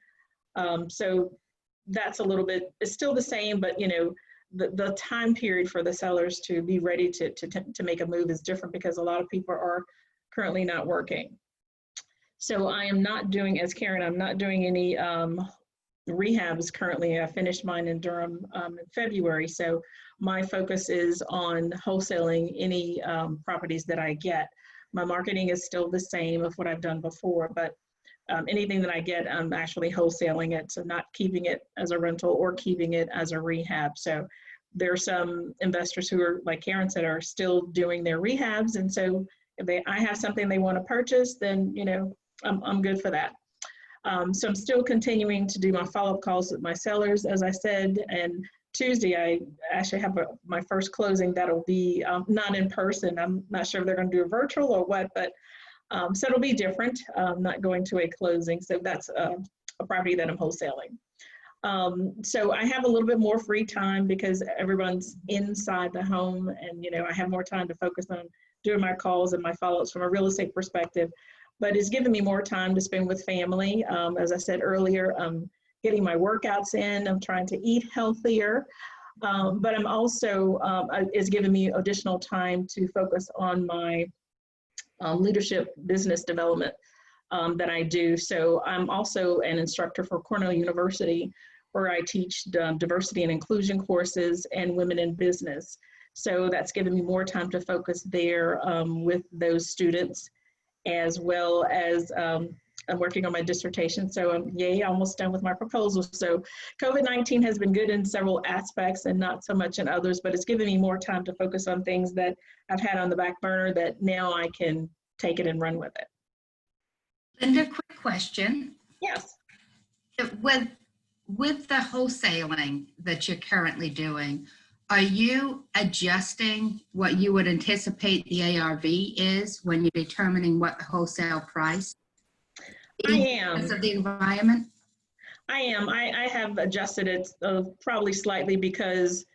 So that's a little bit, it's still the same, but, the time period for the sellers to be ready to make a move is different, because a lot of people are currently not working. So I am not doing, as Karen, I'm not doing any rehabs currently. I finished mine in Durham in February. So my focus is on wholesaling any properties that I get. My marketing is still the same of what I've done before, but anything that I get, I'm actually wholesaling it. So not keeping it as a rental or keeping it as a rehab. So there are some investors who are, like Karen said, are still doing their rehabs. And so if I have something they want to purchase, then, I'm good for that. So I'm still continuing to do my follow-up calls with my sellers, as I said, and Tuesday I actually have my first closing that'll be not in person. I'm not sure if they're going to do a virtual or what, but so it'll be different. Not going to a closing. So that's a property that I'm wholesaling. So I have a little bit more free time because everyone's inside the home, and I have more time to focus on doing my calls and my follow-ups from a real estate perspective. But it's given me more time to spend with family. As I said earlier, I'm getting my workouts in. I'm trying to eat healthier. But I'm also, it's given me additional time to focus on my leadership business development that I do. So I'm also an instructor for Cornell University, where I teach diversity and inclusion courses and women in business. So that's given me more time to focus there with those students, as well as I'm working on my dissertation. So I'm almost done with my proposal. So COVID-19 has been good in several aspects and not so much in others, but it's given me more time to focus on things that I've had on the back burner that now I can take it and run with it. Linda, quick question. Yes. With the wholesaling that you're currently doing, are you adjusting what you would anticipate the ARV is when you're determining what the wholesale price is? I am. Because of the environment? I am. I have adjusted it probably slightly because,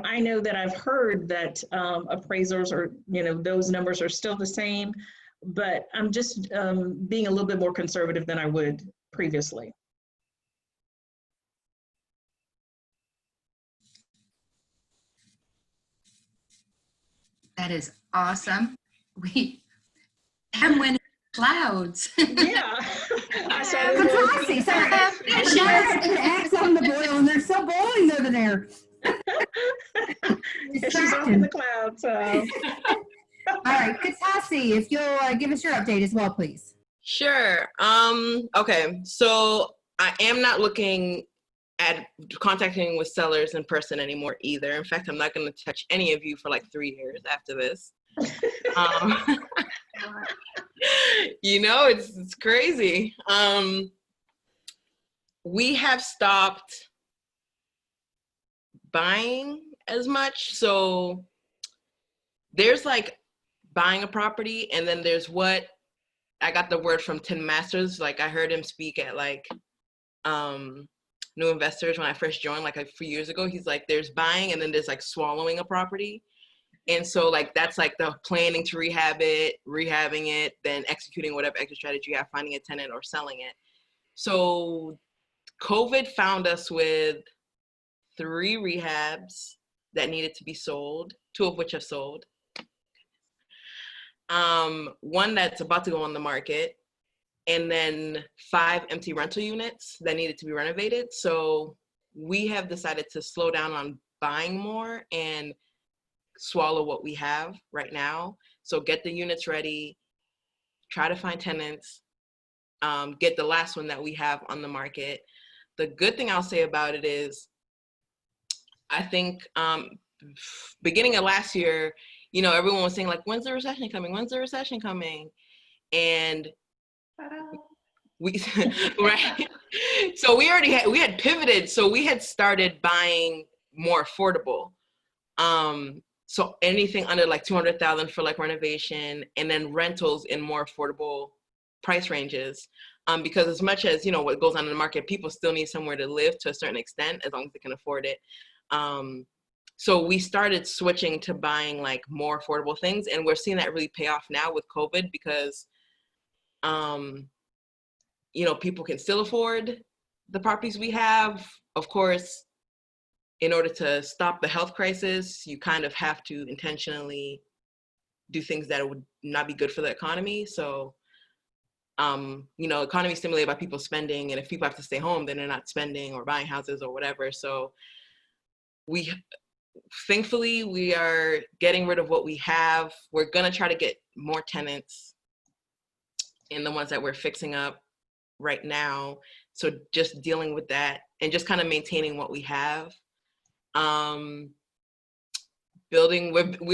I know that I've heard that appraisers are, those numbers are still the same, but I'm just being a little bit more conservative than I would previously. That is awesome. I'm winning clouds. Yeah. I started Fantastic. So an axe on the boil, and they're so boiling over there. She's off in the clouds. So. All right, Katasi, if you'll give us your update as well, please. Sure. Okay. So I am not looking at contacting with sellers in person anymore either. In fact, I'm not going to touch any of you for like 3 years after this. It's crazy. We have stopped buying as much. So there's like buying a property, and then there's what I got the word from Tim Masters. Like I heard him speak at like New Investors when I first joined like a few years ago. He's like, there's buying, and then there's like swallowing a property. And so like that's like the planning to rehab it, rehabbing it, then executing whatever exit strategy you have, finding a tenant or selling it. So COVID found us with 3 rehabs that needed to be sold, 2 of which have sold. 1 that's about to go on the market, and then 5 empty rental units that needed to be renovated. So we have decided to slow down on buying more and swallow what we have right now. So get the units ready, try to find tenants, get the last one that we have on the market. The good thing I'll say about it is, I think beginning of last year, you know, everyone was saying like, when's the recession coming? When's the recession coming? And we, right? So we had pivoted. So we had started buying more affordable. So anything under like 200,000 for like renovation, and then rentals in more affordable price ranges. Because as much as, you know, what goes on in the market, people still need somewhere to live to a certain extent, as long as they can afford it. So we started switching to buying like more affordable things, and we're seeing that really pay off now with COVID, because, you know, people can still afford the properties we have. Of course, in order to stop the health crisis, you kind of have to intentionally do things that would not be good for the economy. So, you know, economy is stimulated by people spending, and if people have to stay home, then they're not spending or buying houses or whatever. So thankfully, we are getting rid of what we have. We're gonna try to get more tenants in the ones that we're fixing up right now. So just dealing with that and just kind of maintaining what we have. We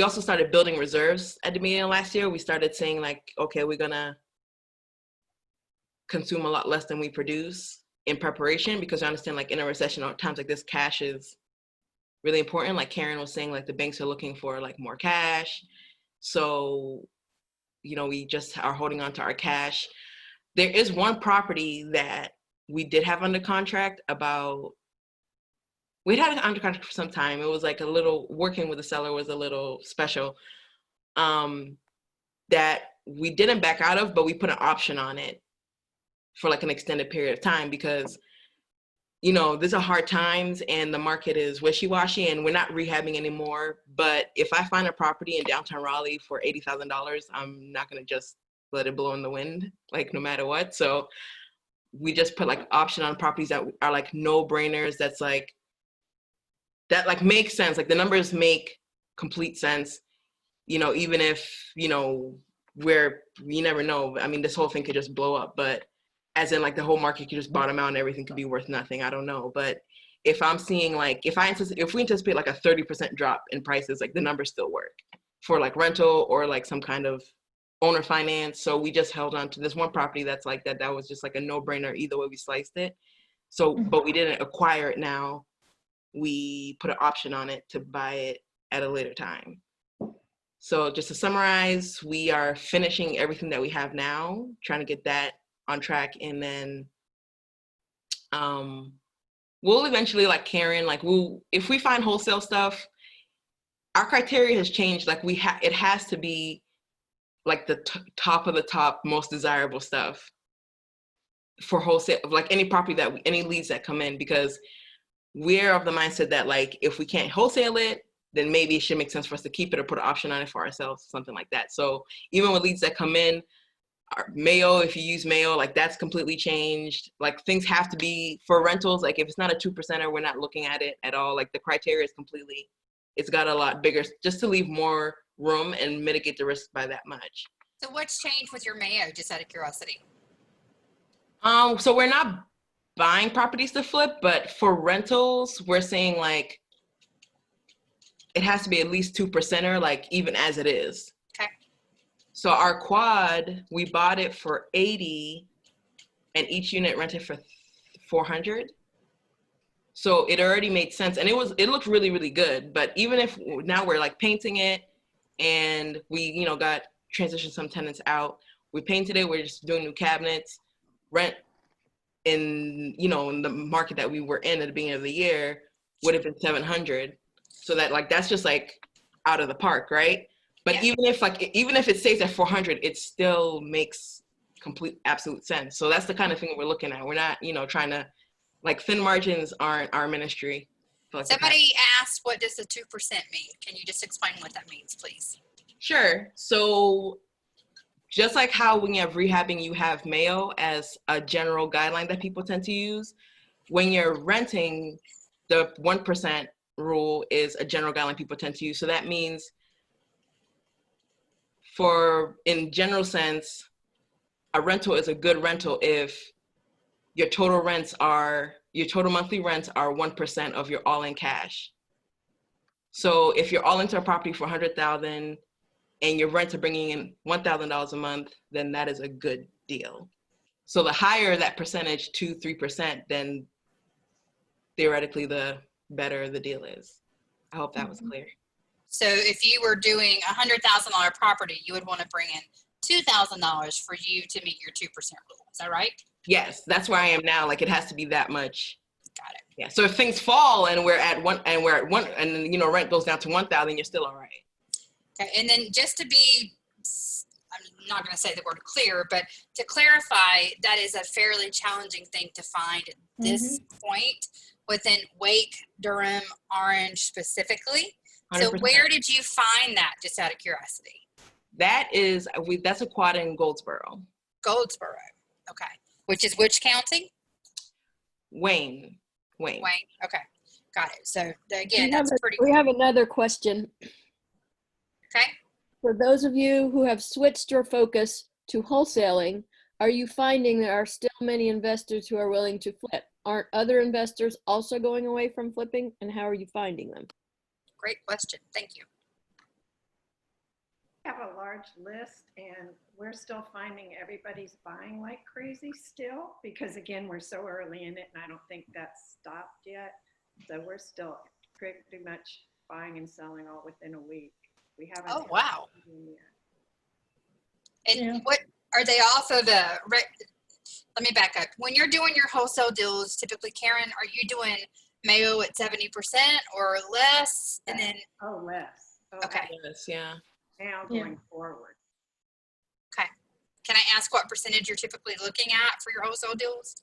also started building reserves at the beginning of last year. We started saying like, okay, we're gonna consume a lot less than we produce in preparation, because I understand like in a recession or times like this, cash is really important. Like Karen was saying, like the banks are looking for like more cash. So, you know, we just are holding on to our cash. There is one property that we did have under contract we'd had it under contract for some time. It was like a little, working with the seller was a little special, that we didn't back out of, but we put an option on it for like an extended period of time, because, you know, these are hard times and the market is wishy-washy and we're not rehabbing anymore. But if I find a property in downtown Raleigh for $80,000, I'm not gonna just let it blow in the wind, like no matter what. So we just put like option on properties that are like no-brainers, that's like, that like makes sense. Like the numbers make complete sense, you know, even if, you know, you never know. I mean, this whole thing could just blow up, but as in like the whole market could just bottom out and everything could be worth nothing. I don't know. But if I'm seeing like, if we anticipate like a 30% drop in prices, like the numbers still work for like rental or like some kind of owner finance. So we just held on to this one property that's like that. That was just like a no-brainer either way we sliced it. So, but we didn't acquire it now. We put an option on it to buy it at a later time. So just to summarize, we are finishing everything that we have now, trying to get that on track, and then we'll eventually, like Karen, like if we find wholesale stuff, our criteria has changed. Like it has to be like the top of the top most desirable stuff for wholesale, like any property any leads that come in, because we're of the mindset that like if we can't wholesale it, then maybe it should make sense for us to keep it or put an option on it for ourselves, something like that. So even with leads that come in, our Mayo, if you use Mayo, like that's completely changed. Like things have to be for rentals. Like if it's not a 2%er, we're not looking at it at all. Like the criteria is completely, it's got a lot bigger, just to leave more room and mitigate the risk by that much. So what's changed with your Mayo, just out of curiosity? So we're not buying properties to flip, but for rentals, we're saying like, it has to be at least 2%er, like even as it is. Okay. So our quad, we bought it for 80 and each unit rented for 400. So it already made sense. And it looked really, really good. But even if now we're like painting it and we, you know, got transitioned some tenants out, we painted it, we're just doing new cabinets, rent in, you know, in the market that we were in at the beginning of the year would have been 700. So that like, that's just like out of the park, right? But yeah. even if it stays at 400, it still makes absolute sense. So that's the kind of thing we're looking at. We're not, you know, trying to, like thin margins aren't our ministry. feel like Somebody asked, what does the 2% mean? Can you just explain what that means, please? Sure. So just like how when you have rehabbing, you have Mayo as a general guideline that people tend to use. When you're renting, the 1% rule is a general guideline people tend to use. So that means in general sense, a rental is a good rental if your total monthly rents are 1% of your all-in cash. So if you're all into a property for $100,000 and your rents are bringing in $1,000 a month, then that is a good deal. So the higher that percentage, 2-3%, then theoretically the better the deal is. I hope that was clear. So if you were doing a $100,000 property, you would want to bring in $2,000 for you to meet your 2% rule. Is that right? Yes, that's where I am now. Like it has to be that much. Got it. Yeah. So if things fall and we're at one, and then, you know, rent goes down to 1,000, you're still all right. Okay. And then just to be, I'm not going to say the word clear, but to clarify, that is a fairly challenging thing to find at this point within Wake, Durham, Orange specifically. 100%. So where did you find that, just out of curiosity? That's a quad in Goldsboro. Goldsboro. Okay. Which is which county? Wayne. Okay. Got it. So again, that's pretty. We have another question. Okay. For those of you who have switched your focus to wholesaling, are you finding there are still many investors who are willing to flip? Aren't other investors also going away from flipping, and how are you finding them? Great question. Thank you. We have a large list, and we're still finding everybody's buying like crazy still, because again, we're so early in it, and I don't think that's stopped yet. So we're still pretty much buying and selling all within a week. We haven't. Oh, wow. And Yeah. what are they off of let me back up. When you're doing your wholesale deals, typically, Karen, are you doing Mayo at 70% or less? And then, less. okay. Yes, yeah. Now going forward. Okay. Can I ask what percentage you're typically looking at for your wholesale deals?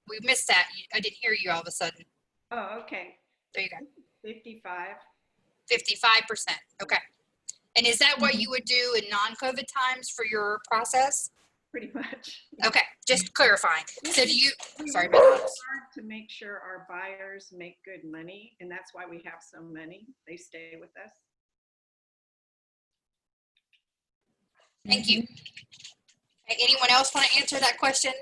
We missed that. I didn't hear you all of a sudden. Oh, okay. There you go. 55. 55%. Okay. And is that what you would do in non-COVID times for your process? Pretty much. Okay, just clarifying. So do you, sorry, It's hard to make sure our buyers make good money, and that's why we have so many. They stay with us. Thank you. Okay, anyone else want to answer that question?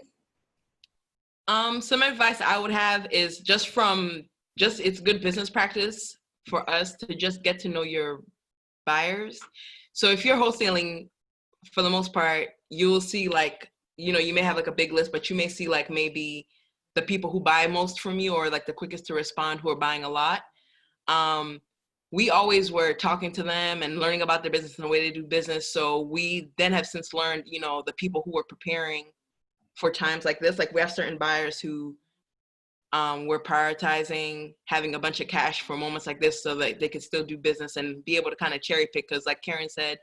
Some advice I would have is it's good business practice for us to just get to know your buyers. So if you're wholesaling, for the most part, you'll see like, you know, you may have like a big list, but you may see like maybe the people who buy most from you or like the quickest to respond who are buying a lot. We always were talking to them and learning about their business and the way they do business. So we then have since learned, you know, the people who were preparing for times like this, like we have certain buyers who we're prioritizing having a bunch of cash for moments like this so that they can still do business and be able to kind of cherry pick. Because like Karen said,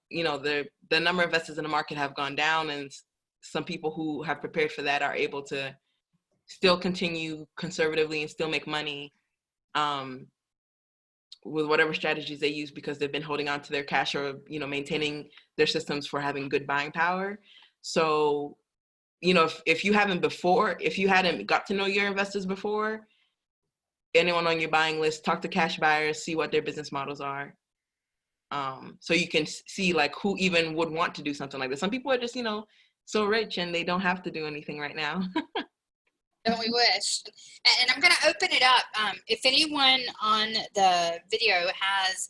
you know, the number of investors in the market have gone down, and some people who have prepared for that are able to still continue conservatively and still make money with whatever strategies they use because they've been holding on to their cash or, you know, maintaining their systems for having good buying power. So, you know, if you hadn't got to know your investors before, anyone on your buying list, talk to cash buyers, see what their business models are. So you can see like who even would want to do something like this. Some people are just, you know, so rich and they don't have to do anything right now. Don't we wish? And I'm going to open it up. If anyone on the video has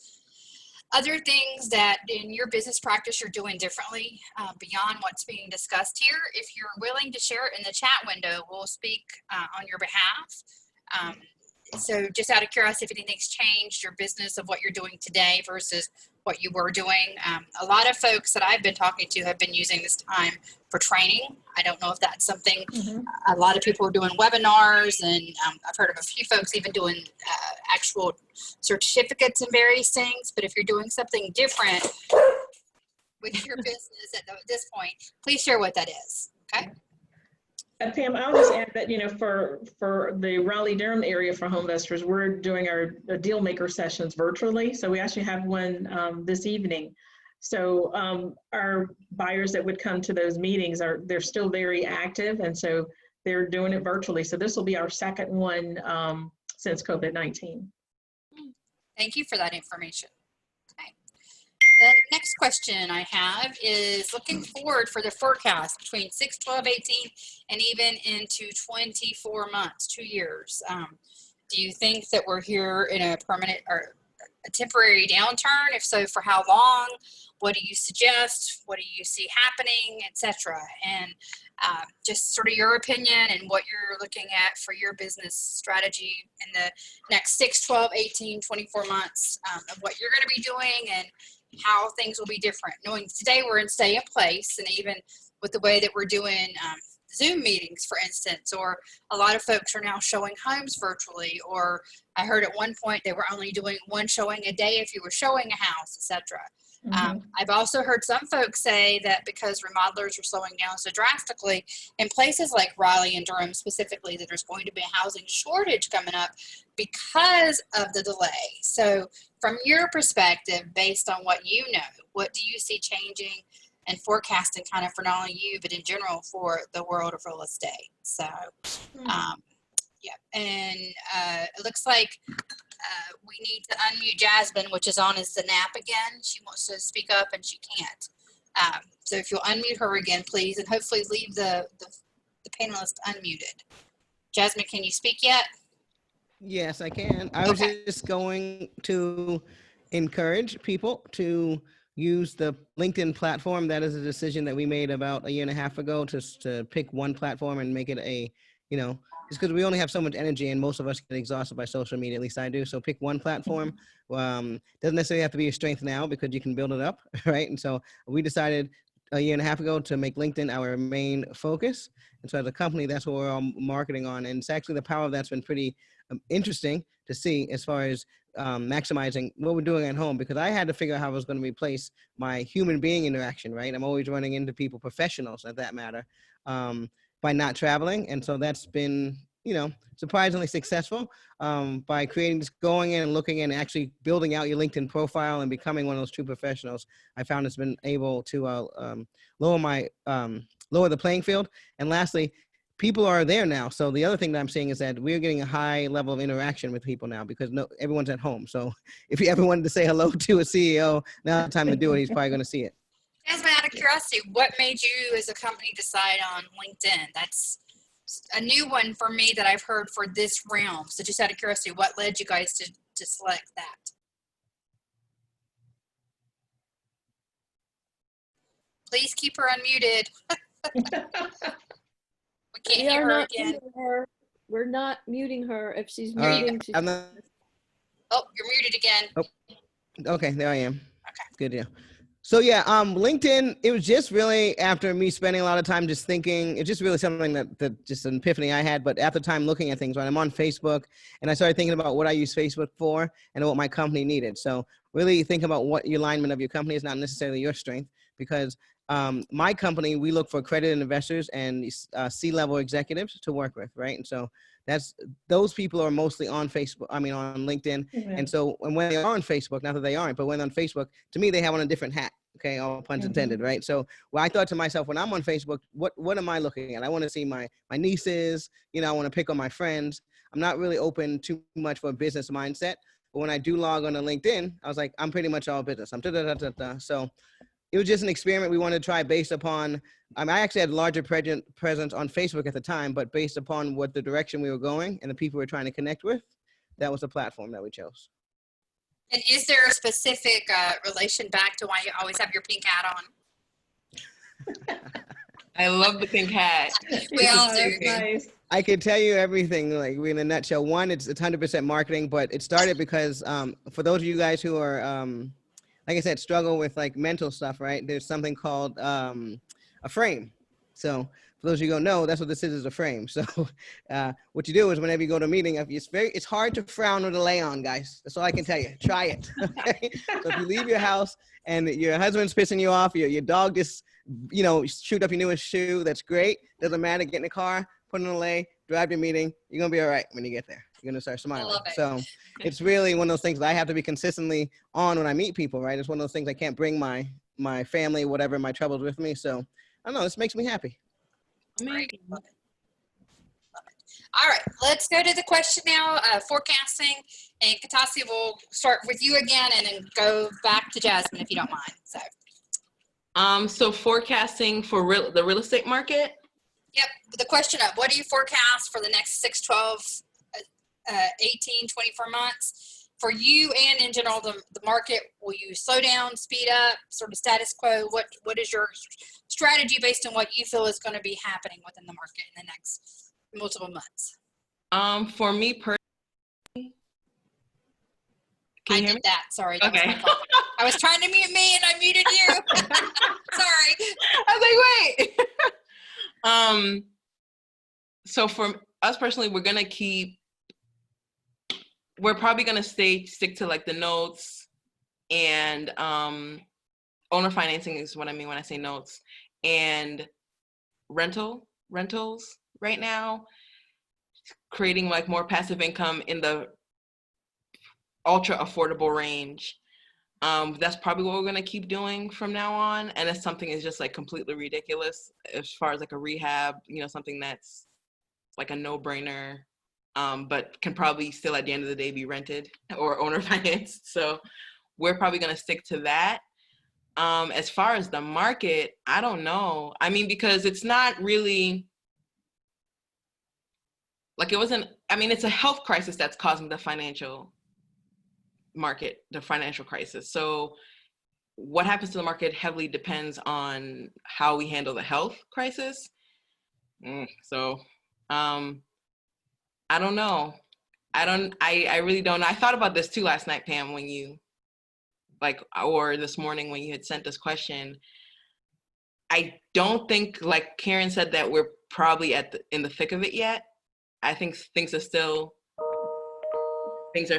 other things that in your business practice you're doing differently beyond what's being discussed here, if you're willing to share it in the chat window, we'll speak on your behalf. So just out of curiosity, if anything's changed your business of what you're doing today versus what you were doing. A lot of folks that I've been talking to have been using this time for training. I don't know if that's something, a lot of people are doing webinars, and I've heard of a few folks even doing actual certificates and various things. But if you're doing something different with your business at this point, please share what that is, okay? Pam, I'll just add that, for the Raleigh-Durham area for home investors, we're doing our deal maker sessions virtually. So we actually have one this evening. So our buyers that would come to those meetings they're still very active. And so they're doing it virtually. So this will be our second one since COVID-19. Thank you for that information. Okay. The next question I have is looking forward for the forecast between 6, 12, 18, and even into 24 months, 2 years. Do you think that we're here in a permanent or a temporary downturn? If so, for how long? What do you suggest? What do you see happening, etc.? And just sort of your opinion and what you're looking at for your business strategy in the next 6, 12, 18, 24 months of what you're going to be doing and how things will be different. Knowing today we're in stay in place, and even with the way that we're doing Zoom meetings, for instance, or a lot of folks are now showing homes virtually, or I heard at one point they were only doing one showing a day if you were showing a house, etc. I've also heard some folks say that because remodelers are slowing down so drastically in places like Raleigh and Durham specifically, that there's going to be a housing shortage coming up because of the delay. So from your perspective, based on what you know, what do you see changing and forecasting kind of for not only you, but in general for the world of real estate? So, yeah. And it looks like we need to unmute Jasmine, which is on as the nap again. She wants to speak up and she can't. So if you'll unmute her again, please, and hopefully leave the panelist unmuted. Jasmine, can you speak yet? Yes, I can. I was just going to encourage people to use the LinkedIn platform. That is a decision that we made about 1.5 years ago to pick one platform and make it a, just because we only have so much energy and most of us get exhausted by social media, at least I do. So pick one platform. Doesn't necessarily have to be your strength now because you can build it up, right? And so we decided 1.5 years ago to make LinkedIn our main focus. And so as a company, that's what we're all marketing on. And it's actually the power of that's been pretty interesting to see as far as maximizing what we're doing at home, because I had to figure out how I was going to replace my human being interaction, right? I'm always running into people, professionals at that matter, by not traveling. And so that's been, surprisingly successful by creating, just going in and looking in and actually building out your LinkedIn profile and becoming one of those true professionals. I found it's been able to lower the playing field. And lastly, people are there now. So the other thing that I'm seeing is that we're getting a high level of interaction with people now because everyone's at home. So if you ever wanted to say hello to a CEO, now's the time to do it. He's probably going to see it. Jasmine, out of curiosity, what made you as a company decide on LinkedIn? That's a new one for me that I've heard for this realm. So just out of curiosity, what led you guys to select that? Please keep her unmuted. We can't hear her again. We're not muting her. If she's There you muting, she's Oh, you're muted again. Oh, okay, there I am. Okay. Good deal. So yeah, LinkedIn, it was just really after me spending a lot of time just thinking, it's just really something that just an epiphany I had, but at the time looking at things, right, I'm on Facebook and I started thinking about what I use Facebook for and what my company needed. So really think about what your alignment of your company is, not necessarily your strength, because my company, we look for accredited investors and C-level executives to work with, right? And so those people are mostly on Facebook, on LinkedIn. Amen. And so, and when they are on Facebook, not that they aren't, but when on Facebook, to me, they have on a different hat. Okay, all puns intended, right? So, well, I thought to myself, when I'm on Facebook, what am I looking at? I want to see my nieces, I want to pick on my friends. I'm not really open too much for a business mindset. But when I do log on to LinkedIn, I was like, I'm pretty much all business. So it was just an experiment we wanted to try based upon, I actually had a larger presence on Facebook at the time, but based upon what the direction we were going and the people we were trying to connect with, that was the platform that we chose. And is there a specific relation back to why you always have your pink hat on? I love the pink hat. We all do. Nice. I could tell you everything, like in a nutshell. One, it's 100% marketing, but it started because for those of you guys who are, like I said, struggle with like mental stuff, right? There's something called a frame. So For those of you who don't know, that's what this is a frame. So what you do is whenever you go to a meeting, it's hard to frown with a lay on, guys. That's all I can tell you. Try it. Okay? So if you leave your house and your husband's pissing you off, your dog just, shoot up your newest shoe, that's great. Doesn't matter, get in the car, put it in a lay, drive your meeting. You're going to be all right when you get there. You're going to start smiling. love it. So it's really one of those things that I have to be consistently on when I meet people, right? It's one of those things I can't bring my family, whatever, my troubles with me. So I don't know, this makes me happy. Great. Love it. Love it. All right, let's go to the question now, forecasting. And Katasi, we'll start with you again and then go back to Jasmine if you don't mind. So forecasting for the real estate market? Yep, the question of what do you forecast for the next 6, 12, 18, 24 months? For you and in general, the market, will you slow down, speed up, sort of status quo? What is your strategy based on what you feel is going to be happening within the market in the next multiple months? For me personally, I did that. Sorry. That was my fault. I was trying to mute me and I muted you. Sorry. I was like, wait. So for us personally, we're probably going to stick to like the notes and owner financing is what I mean when I say notes, and rentals right now, creating like more passive income in the ultra affordable range. That's probably what we're going to keep doing from now on. And if something is just like completely ridiculous as far as like a rehab, something that's like a no-brainer, but can probably still at the end of the day be rented or owner financed. So we're probably going to stick to that. As far as the market, I don't know. I mean, because it's not really like it's a health crisis that's causing the financial market, the financial crisis. So what happens to the market heavily depends on how we handle the health crisis. So I don't know. I really don't know. I thought about this too last night, Pam, when you or this morning when you had sent this question. I don't think, like Karen said, that we're probably in the thick of it yet. I think things are still, people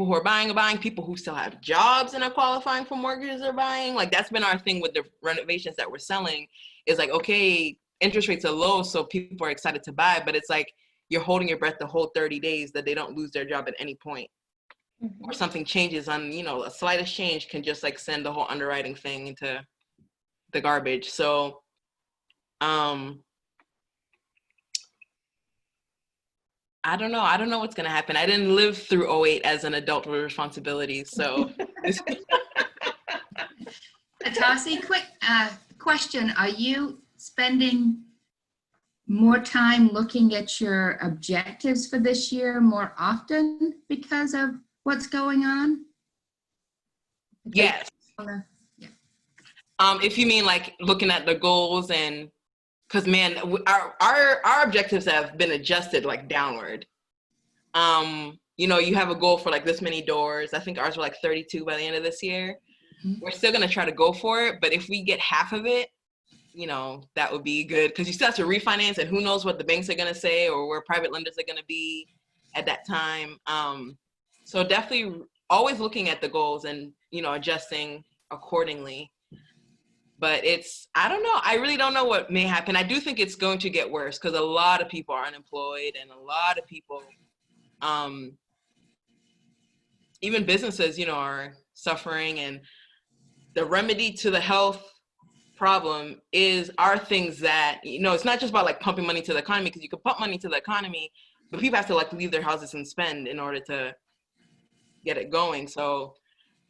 who are buying, people who still have jobs and are qualifying for mortgages are buying. Like that's been our thing with the renovations that we're selling is like, okay, interest rates are low, so people are excited to buy, but it's like you're holding your breath the whole 30 days that they don't lose their job at any point. Or something changes on, a slightest change can just like send the whole underwriting thing into the garbage. So, I don't know. I don't know what's going to happen. I didn't live through 08 as an adult with responsibilities. So. Tassie, quick question. Are you spending more time looking at your objectives for this year more often because of what's going on? Yes. Yeah. If you mean like looking at the goals and, because man, our objectives have been adjusted like downward. You have a goal for like this many doors. I think ours were like 32 by the end of this year. Mm-hmm. We're still gonna try to go for it, but if we get half of it, that would be good, because you still have to refinance, and who knows what the banks are gonna say or where private lenders are gonna be at that time. So definitely always looking at the goals and adjusting accordingly. But I don't know. I really don't know what may happen. I do think it's going to get worse because a lot of people are unemployed and a lot of people, even businesses, are suffering. And the remedy to the health problem are things that, it's not just about like pumping money to the economy, because you can pump money to the economy, but people have to like leave their houses and spend in order to get it going. So,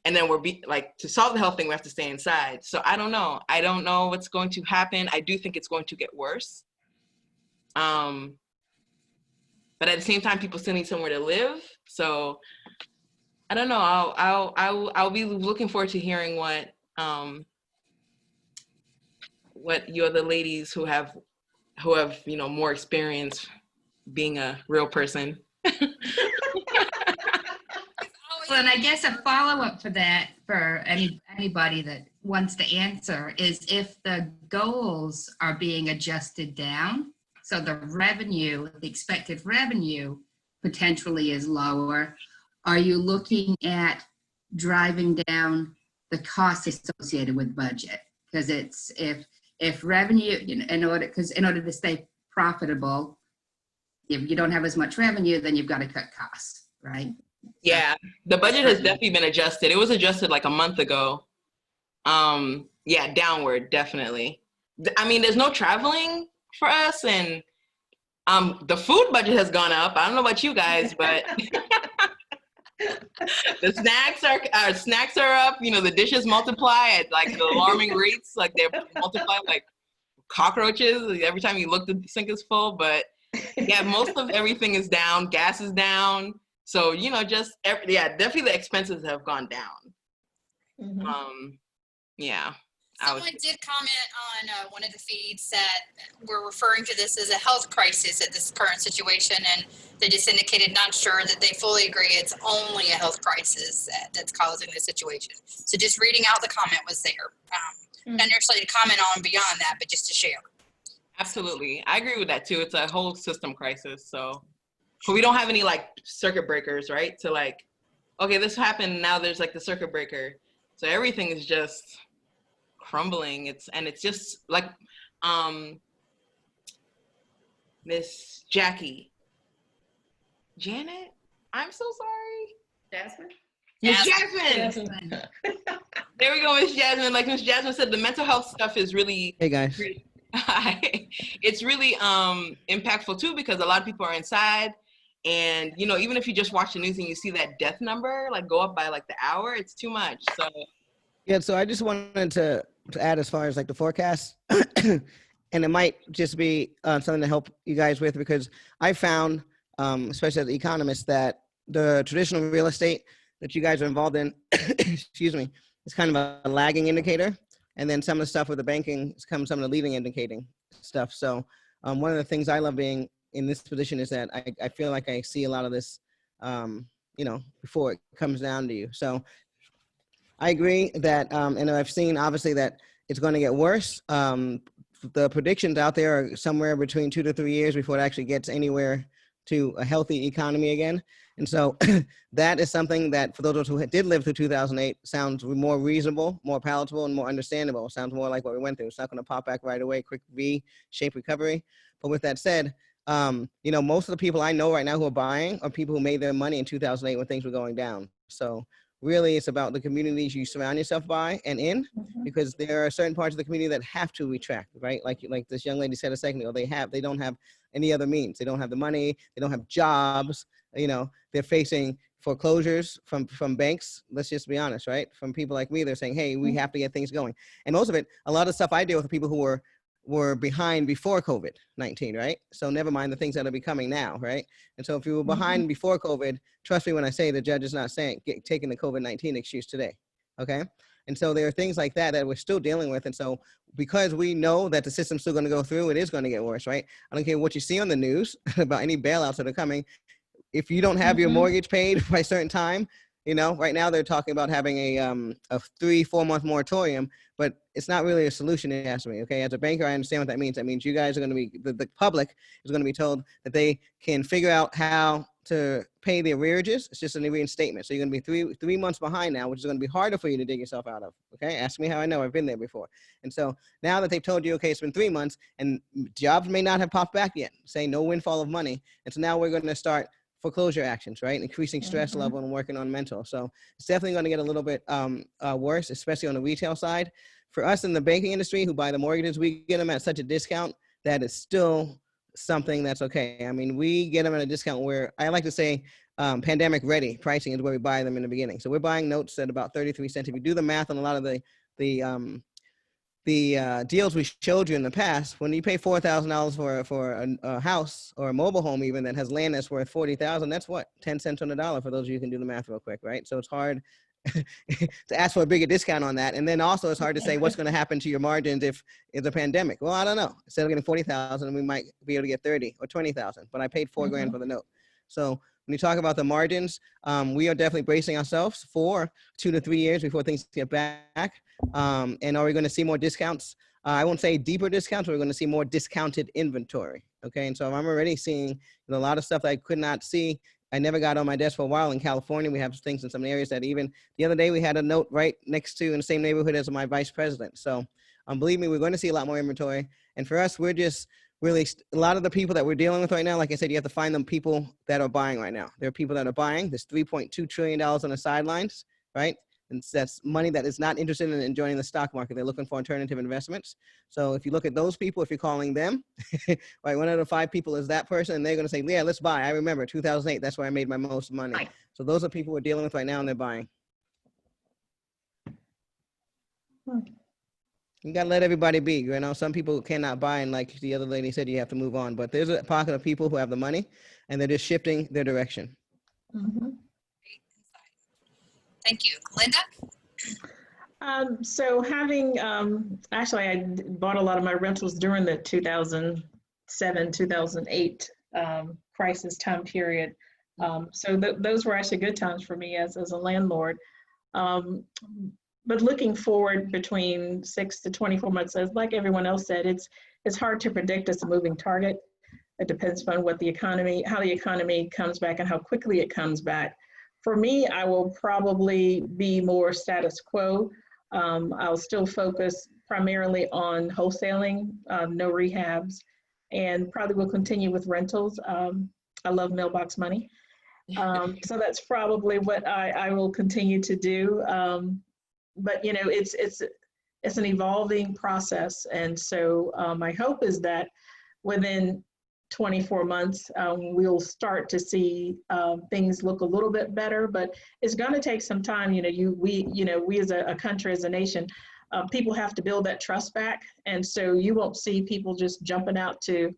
and then to solve the health thing, we have to stay inside. So I don't know. I don't know what's going to happen. I do think it's going to get worse. But at the same time, people still need somewhere to live. So I don't know. I'll be looking forward to hearing what you other ladies who have more experience being a real person. Well, and I guess a follow-up for that, for anybody that wants to answer, is if the goals are being adjusted down, so the revenue, the expected revenue potentially is lower, are you looking at driving down the costs associated with budget? Because it's if revenue, in order to stay profitable, if you don't have as much revenue, then you've got to cut costs, right? Yeah, the budget has definitely been adjusted. It was adjusted like a month ago. Yeah, downward, definitely. I mean, there's no traveling for us, and the food budget has gone up. I don't know about you guys, but the snacks are up. You know, the dishes multiply at like alarming rates. Like they're multiplied like cockroaches. Every time you look, the sink is full. But yeah, most of everything is down. Gas is down. So, you know, definitely the expenses have gone down. Yeah. Someone did comment on one of the feeds that we're referring to this as a health crisis at this current situation, and they just indicated not sure that they fully agree it's only a health crisis that's causing the situation. So just reading out the comment was there. Not necessarily to comment on beyond that, but just to share. Absolutely. I agree with that too. It's a whole system crisis. So, but we don't have any like circuit breakers, right? To like, okay, this happened. Now there's like the circuit breaker. So everything is just crumbling. It's just like Miss Janet, I'm so sorry. Jasmine? Miss Jasmine. There we go, Miss Jasmine. Like Miss Jasmine said, the mental health stuff is really Hey guys. It's really impactful too, because a lot of people are inside, and you know, even if you just watch the news and you see that death number like go up by like the hour, it's too much. So Yeah, so I just wanted to add as far as like the forecast, and it might just be something to help you guys with, because I found, especially as an economist, that the traditional real estate that you guys are involved in, excuse me, is kind of a lagging indicator. And then some of the stuff with the banking is some of the leading indicating stuff. So one of the things I love being in this position is that I feel like I see a lot of this, you know, before it comes down to you. So I agree that, and I've seen obviously that it's going to get worse. The predictions out there are somewhere between 2 to 3 years before it actually gets anywhere to a healthy economy again. And so that is something that for those of us who did live through 2008 sounds more reasonable, more palatable, and more understandable. Sounds more like what we went through. It's not going to pop back right away, quick V-shaped recovery. But with that said, you know, most of the people I know right now who are buying are people who made their money in 2008 when things were going down. So really it's about the communities you surround yourself by and in, because there are certain parts of the community that have to retract, right? Like this young lady said a second ago, they don't have any other means. They don't have the money, they don't have jobs, you know, they're facing foreclosures from banks. Let's just be honest, right? From people like me, they're saying, hey, we have to get things going. And most of it, a lot of stuff I deal with people who were behind before COVID-19, right? So never mind the things that are becoming now, right? And so if you were behind before COVID, trust me when I say the judge is not taking the COVID-19 excuse today, okay? And so there are things like that we're still dealing with. And so because we know that the system's still gonna go through, it is gonna get worse, right? I don't care what you see on the news about any bailouts that are coming. If you don't have your mortgage paid by a certain time, you know, right now they're talking about having a 3-4 month moratorium, but it's not really a solution, it has to be, okay? As a banker, I understand what that means. That means you guys are going to be, the public is going to be told that they can figure out how to pay the arrearages. It's just a reinstatement. So you're going to be three months behind now, which is going to be harder for you to dig yourself out of, okay? Ask me how I know, I've been there before. And so now that they've told you, okay, it's been 3 months and jobs may not have popped back yet, say no windfall of money. And so now we're going to start foreclosure actions, right? Increasing stress level and working on mental. So it's definitely going to get a little bit worse, especially on the retail side. For us in the banking industry who buy the mortgages, we get them at such a discount that it's still something that's okay. I mean, we get them at a discount where I like to say pandemic ready pricing is where we buy them in the beginning. So we're buying notes at about 33 cents. If you do the math on a lot of the deals we showed you in the past, when you pay $4,000 for a house or a mobile home even that has land that's worth $40,000, that's what, 10 cents on the dollar for those of you who can do the math real quick, right? So it's hard to ask for a bigger discount on that. And then also it's hard to say what's going to happen to your margins if it's a pandemic. Well, I don't know. Instead of getting 40,000, we might be able to get 30 or 20,000, but I paid $4,000 for the note. So when you talk about the margins, we are definitely bracing ourselves for 2 to 3 years before things get back. And are we going to see more discounts? I won't say deeper discounts, but we're going to see more discounted inventory. Okay. And so I'm already seeing a lot of stuff that I could not see. I never got on my desk for a while. In California, we have things in some areas that even the other day we had a note right next to in the same neighborhood as my vice president. So believe me, we're going to see a lot more inventory. And for us, we're just really, a lot of the people that we're dealing with right now, like I said, you have to find them people that are buying right now. There are people that are buying. There's $3.2 trillion on the sidelines, right? And that's money that is not interested in joining the stock market. They're looking for alternative investments. So if you look at those people, if you're calling them, right, 1 out of 5 people is that person, and they're going to say, yeah, let's buy. I remember 2008, that's where I made my most money. Right. So those are people we're dealing with right now, and they're buying. You got to let everybody be. You know, some people cannot buy, and like the other lady said, you have to move on. But there's a pocket of people who have the money, and they're just shifting their direction. Mhm. Thank you. Linda? So having, actually, I bought a lot of my rentals during the 2007, 2008 crisis time period. So those were actually good times for me as a landlord. But looking forward between 6 to 24 months, as like everyone else said, it's hard to predict. It's a moving target. It depends on what the economy, how the economy comes back and how quickly it comes back. For me, I will probably be more status quo. I'll still focus primarily on wholesaling, no rehabs, and probably will continue with rentals. I love mailbox money. So that's probably what I will continue to do. But you know, it's an evolving process. And so my hope is that within 24 months, we'll start to see things look a little bit better, but it's going to take some time. You know, we as a country, as a nation, people have to build that trust back. And so you won't see people just jumping out to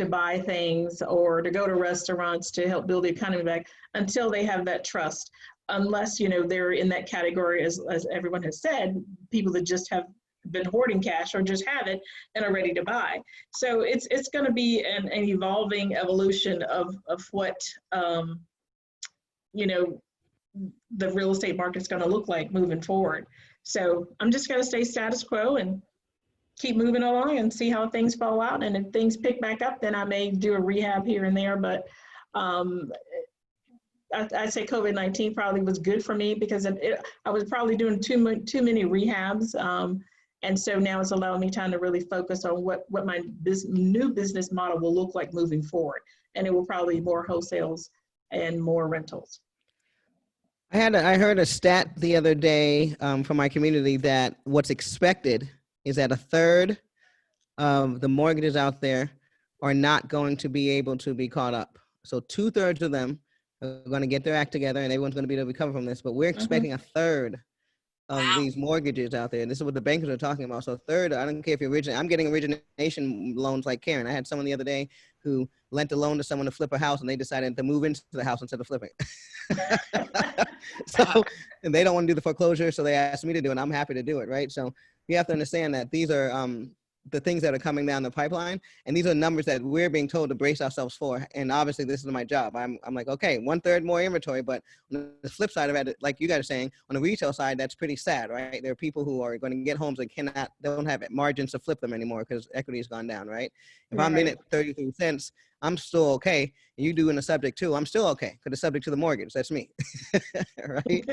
buy things or to go to restaurants to help build the economy back until they have that trust. Unless, you know, they're in that category, as everyone has said, people that just have been hoarding cash or just have it and are ready to buy. So it's going to be an evolving evolution of what, you know, the real estate market's going to look like moving forward. So I'm just going to stay status quo and keep moving along and see how things fall out. And if things pick back up, then I may do a rehab here and there. But I'd say COVID-19 probably was good for me because I was probably doing too many rehabs. And so now it's allowing me time to really focus on what my new business model will look like moving forward. And it will probably be more wholesales and more rentals. I heard a stat the other day from my community that what's expected is that 1/3 of the mortgages out there are not going to be able to be caught up. So 2/3 of them are going to get their act together and everyone's going to be able to recover from this. But we're expecting 1/3 of these mortgages out there. This is what the bankers are talking about. So 1/3, I don't care if you're I'm getting origination loans like Karen. I had someone the other day who lent a loan to someone to flip a house and they decided to move into the house instead of flipping. So, and they don't want to do the foreclosure. So they asked me to do it. And I'm happy to do it. Right. So you have to understand that these are the things that are coming down the pipeline. And these are numbers that we're being told to brace ourselves for. And obviously this is my job. I'm like, okay, 1/3 more inventory, but on the flip side of it, like you guys are saying, on the retail side, that's pretty sad, right? There are people who are going to get homes and don't have margins to flip them anymore because equity has gone down, right? If I'm in at 33 cents, I'm still okay. And you doing the subject too, I'm still okay because it's subject to the mortgage. That's me, right?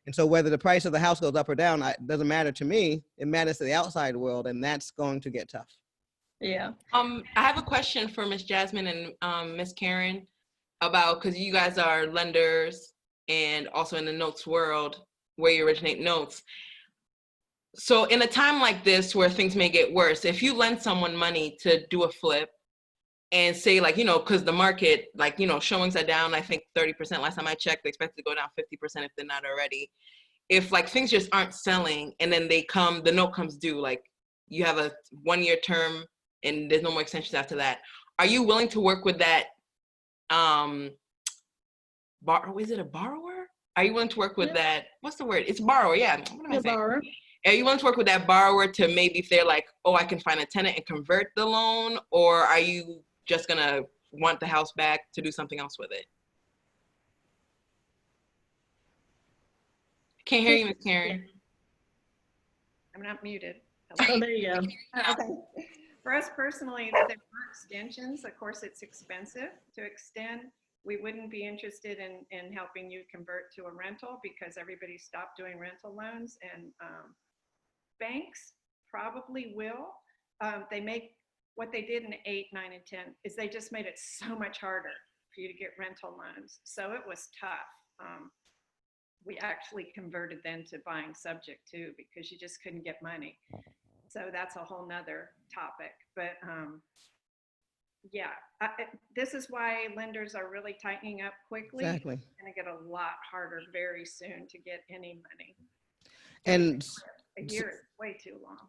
And so whether the price of the house goes up or down, it doesn't matter to me. It matters to the outside world, and that's going to get tough. Yeah. I have a question for Ms. Jasmine and Ms. Karen about, because you guys are lenders and also in the notes world where you originate notes. So in a time like this where things may get worse, if you lend someone money to do a flip and say, like, you know, because the market, like, you know, showings are down, I think 30%. Last time I checked, they expect to go down 50% if they're not already. If like things just aren't selling and then the note comes due, like you have a 1-year term and there's no more extensions after that. Are you willing to work with that? Is it a borrower? Are you willing to work with that? What's the word? It's borrower. Yeah. What am I saying? Borrower. Are you willing to work with that borrower to maybe if they're like, oh, I can find a tenant and convert the loan, or are you just gonna want the house back to do something else with it? Can't hear you, Miss Karen. I'm not muted. Oh, there you go. Okay. For us personally, there are extensions. Of course, it's expensive to extend. We wouldn't be interested in helping you convert to a rental because everybody stopped doing rental loans, and banks probably will. They make what they did in 8, 9, and 10 is they just made it so much harder for you to get rental loans. So it was tough. We actually converted then to buying subject too because you just couldn't get money. So that's a whole nother topic. But yeah, this is why lenders are really tightening up quickly. Exactly. It's going to get a lot harder very soon to get any money. And A year is way too long.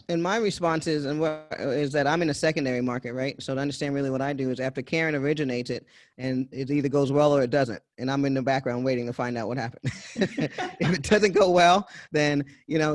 and my response is, is that I'm in a secondary market, right? So to understand really what I do is after Karen originates it, and it either goes well or it doesn't, and I'm in the background waiting to find out what happened. If it doesn't go well, then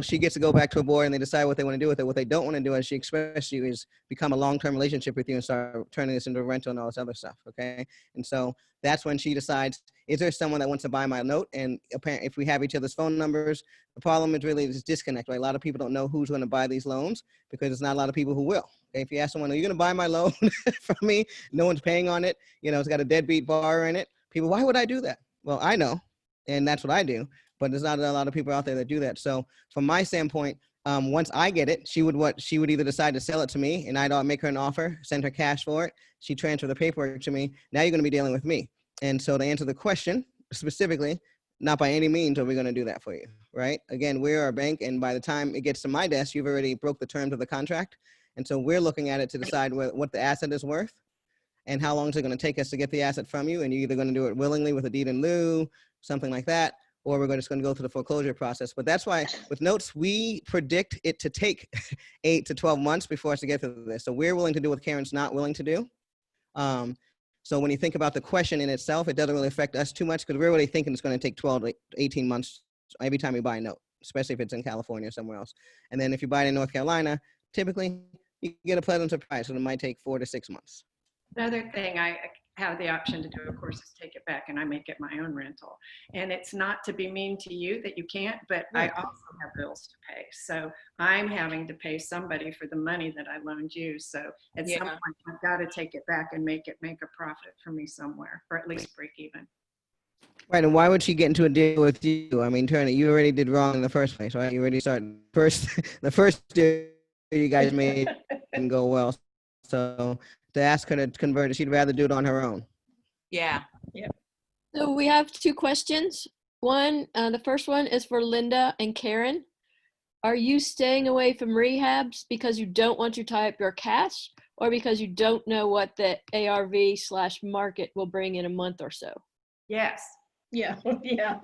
she gets to go back to a board and they decide what they want to do with it. What they don't want to do, as she expressed to you, is become a long-term relationship with you and start turning this into a rental and all this other stuff. Okay, and so that's when she decides: is there someone that wants to buy my note? And apparently, if we have each other's phone numbers, the problem is really this disconnect, right? A lot of people don't know who's going to buy these loans because there's not a lot of people who will. Okay? If you ask someone, are you going to buy my loan from me? No one's paying on it. It's got a deadbeat borrower in it. People, why would I do that? Well, I know, and that's what I do, but there's not a lot of people out there that do that. So from my standpoint, once I get it, she would either decide to sell it to me and I'd make her an offer, send her cash for it. She transfer the paperwork to me. Now you're going to be dealing with me. And so to answer the question specifically, not by any means are we going to do that for you, right? Again, we're a bank, and by the time it gets to my desk, you've already broke the terms of the contract. And so we're looking at it to decide what the asset is worth and how long is it going to take us to get the asset from you. And you're either going to do it willingly with a deed in lieu, something like that, or we're just going to go through the foreclosure process. But that's why with notes, we predict it to take 8 to 12 months before us to get through this. So we're willing to do what Karen's not willing to do. So when you think about the question in itself, it doesn't really affect us too much because we're really thinking it's going to take 12 to 18 months every time we buy a note, especially if it's in California or somewhere else. And then if you buy it in North Carolina, typically you get a pleasant surprise. So it might take 4 to 6 months. Another thing I have the option to do, of course, is take it back and I make it my own rental. And it's not to be mean to you that you can't, but Right. I also have bills to pay. So I'm having to pay somebody for the money that I loaned you. So at some point, I've got to take it back and make a profit for me somewhere, or at least break even. Right, and why would she get into a deal with you? I mean, Turner, you already did wrong in the first place, right? You already started the first deal you guys made didn't go well. So to ask her to convert it, she'd rather do it on her own. Yeah. So we have 2 questions. One, the first one is for Linda and Karen. Are you staying away from rehabs because you don't want to tie up your cash, or because you don't know what the ARV/market will bring in a month or so? Yes. Yeah, yeah.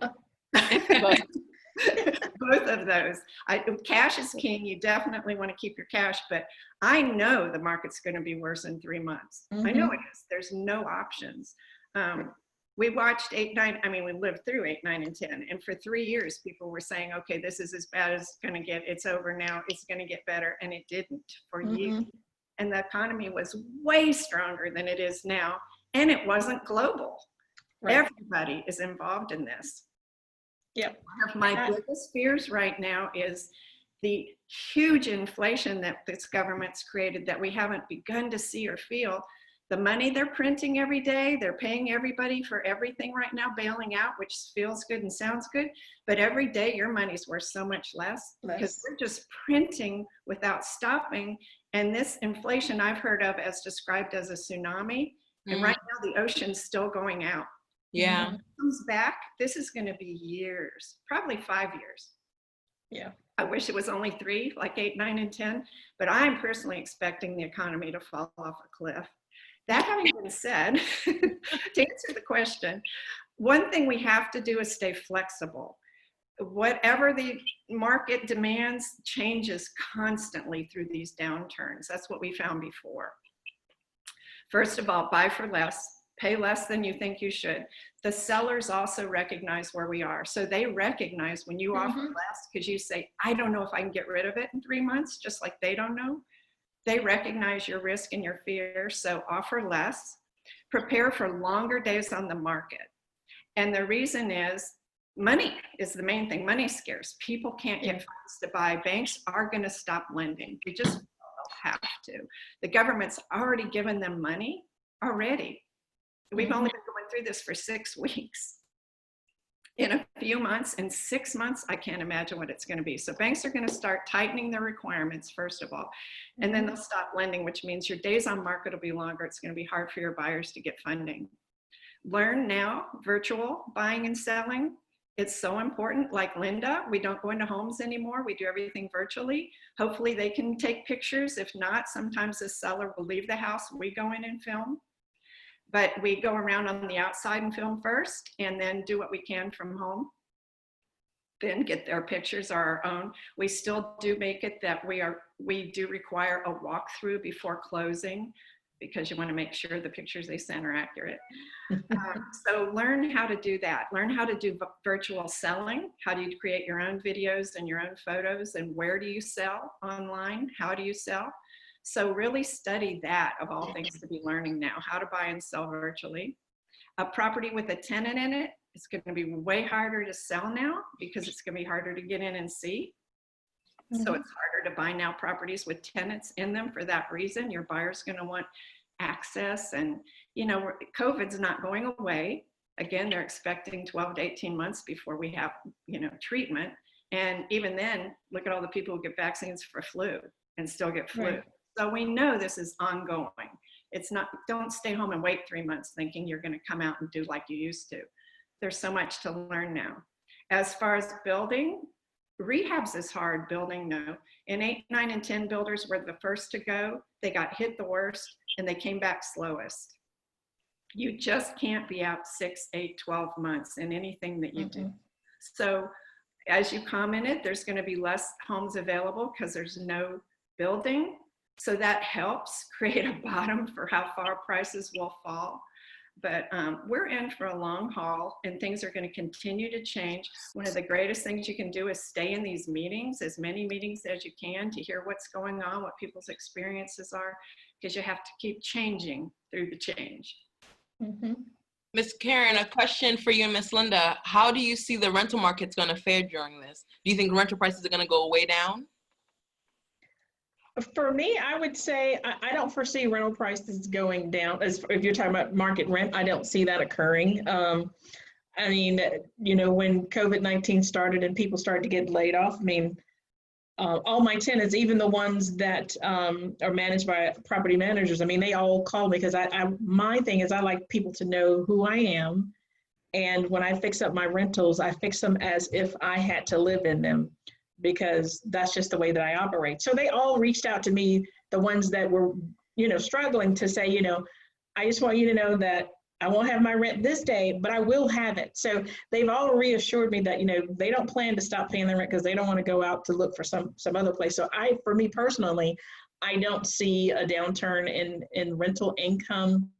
Both of those. Cash is king. You definitely want to keep your cash, but I know the market's going to be worse in 3 months. I know it is. There's no options. We watched 8, 9, we lived through 8, 9, and 10. And for 3 years, people were saying, okay, this is as bad as it's going to get. It's over now. It's going to get better. And it didn't for years. And the economy was way stronger than it is now. And it wasn't global. Right. Everybody is involved in this. Yep. One of my biggest fears right now is the huge inflation that this government's created that we haven't begun to see or feel. The money they're printing every day, they're paying everybody for everything right now, bailing out, which feels good and sounds good. But every day your money's worth so much less because they're just printing without stopping. And this inflation I've heard of as described as a tsunami. And right now the ocean's still going out. Yeah. When it comes back, this is going to be years, probably 5 years. Yeah. I wish it was only 3, like 8, 9, and 10, but I'm personally expecting the economy to fall off a cliff. That having been said, to answer the question, one thing we have to do is stay flexible. Whatever the market demands changes constantly through these downturns. That's what we found before. First of all, buy for less. Pay less than you think you should. The sellers also recognize where we are. So they recognize when you offer less because you say, I don't know if I can get rid of it in 3 months, just like they don't know. They recognize your risk and your fear. So offer less. Prepare for longer days on the market. And the reason is money is the main thing. Money's scarce. People can't get funds to buy. Banks are going to stop lending. They just have to. The government's already given them money already. We've only been going through this for 6 weeks. In a few months, in 6 months, I can't imagine what it's going to be. So banks are going to start tightening their requirements, first of all, and then they'll stop lending, which means your days on market will be longer. It's going to be hard for your buyers to get funding. Learn now virtual buying and selling. It's so important. Like Linda, we don't go into homes anymore. We do everything virtually. Hopefully they can take pictures. If not, sometimes the seller will leave the house. We go in and film. But we go around on the outside and film first, and then do what we can from home. Then get their pictures are our own. We still do make it that we do require a walkthrough before closing, because you want to make sure the pictures they send are accurate. So learn how to do that. Learn how to do virtual selling. How do you create your own videos and your own photos, and where do you sell online? How do you sell? So really study that, of all things to be learning now, how to buy and sell virtually. A property with a tenant in it is going to be way harder to sell now, because it's going to be harder to get in and see. So it's harder to buy now properties with tenants in them for that reason. Your buyer's going to want access, and you know, COVID's not going away. Again, they're expecting 12 to 18 months before we have, you know, treatment. And even then, look at all the people who get vaccines for flu and still get flu. Right. So we know this is ongoing. It's not, don't stay home and wait 3 months thinking you're going to come out and do like you used to. There's so much to learn now. As far as building, rehabs is hard. Building, no. In 8, 9, and 10 builders were the first to go. They got hit the worst, and they came back slowest. You just can't be out 6, 8, 12 months in anything that you do. So as you commented, there's going to be less homes available because there's no building. So that helps create a bottom for how far prices will fall. But we're in for a long haul, and things are going to continue to change. One of the greatest things you can do is stay in these meetings, as many meetings as you can, to hear what's going on, what people's experiences are, because you have to keep changing through the change. Ms. Karen, a question for you and Ms. Linda. How do you see the rental market's going to fare during this? Do you think rental prices are going to go way down? For me, I would say I don't foresee rental prices going down. As if you're talking about market rent, I don't see that occurring. I mean, you know, when COVID-19 started and people started to get laid off, I mean, all my tenants, even the ones that are managed by property managers, I mean, they all call me because my thing is I like people to know who I am. And when I fix up my rentals, I fix them as if I had to live in them, because that's just the way that I operate. So they all reached out to me, the ones that were, you know, struggling, to say, you know, I just want you to know that I won't have my rent this day, but I will have it. So they've all reassured me that, you know, they don't plan to stop paying their rent because they don't want to go out to look for some other place. So for me personally, I don't see a downturn in rental income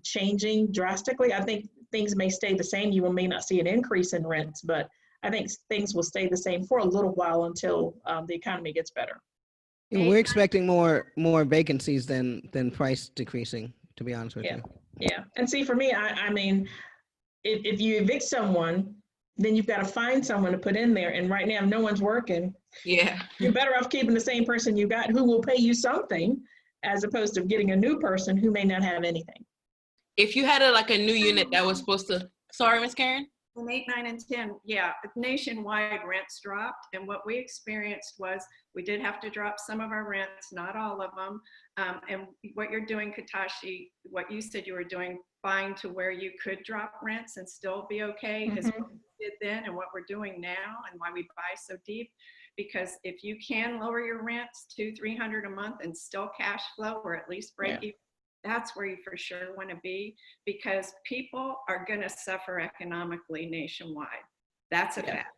changing drastically. I think things may stay the same. You may not see an increase in rents, but I think things will stay the same for a little while until the economy gets better. We're expecting more vacancies than price decreasing, to be honest with you. Yeah. And see, for me, I mean, if you evict someone, then you've got to find someone to put in there. And right now, no one's working. Yeah. You're better off keeping the same person you got, who will pay you something, as opposed to getting a new person who may not have anything. If you had a new unit that was supposed to, sorry, Ms. Karen? In 8, 9, and 10, yeah, nationwide rents dropped. And what we experienced was we did have to drop some of our rents, not all of them. And what you're doing, Katashi, what you said you were doing, buying to where you could drop rents and still be okay, is what we did then and what we're doing now, and why we buy so deep. Because if you can lower your rents $200-300 a month and still cash flow, or at least break even, that's where you for sure want to be, because people are going to suffer economically nationwide. That's a fact.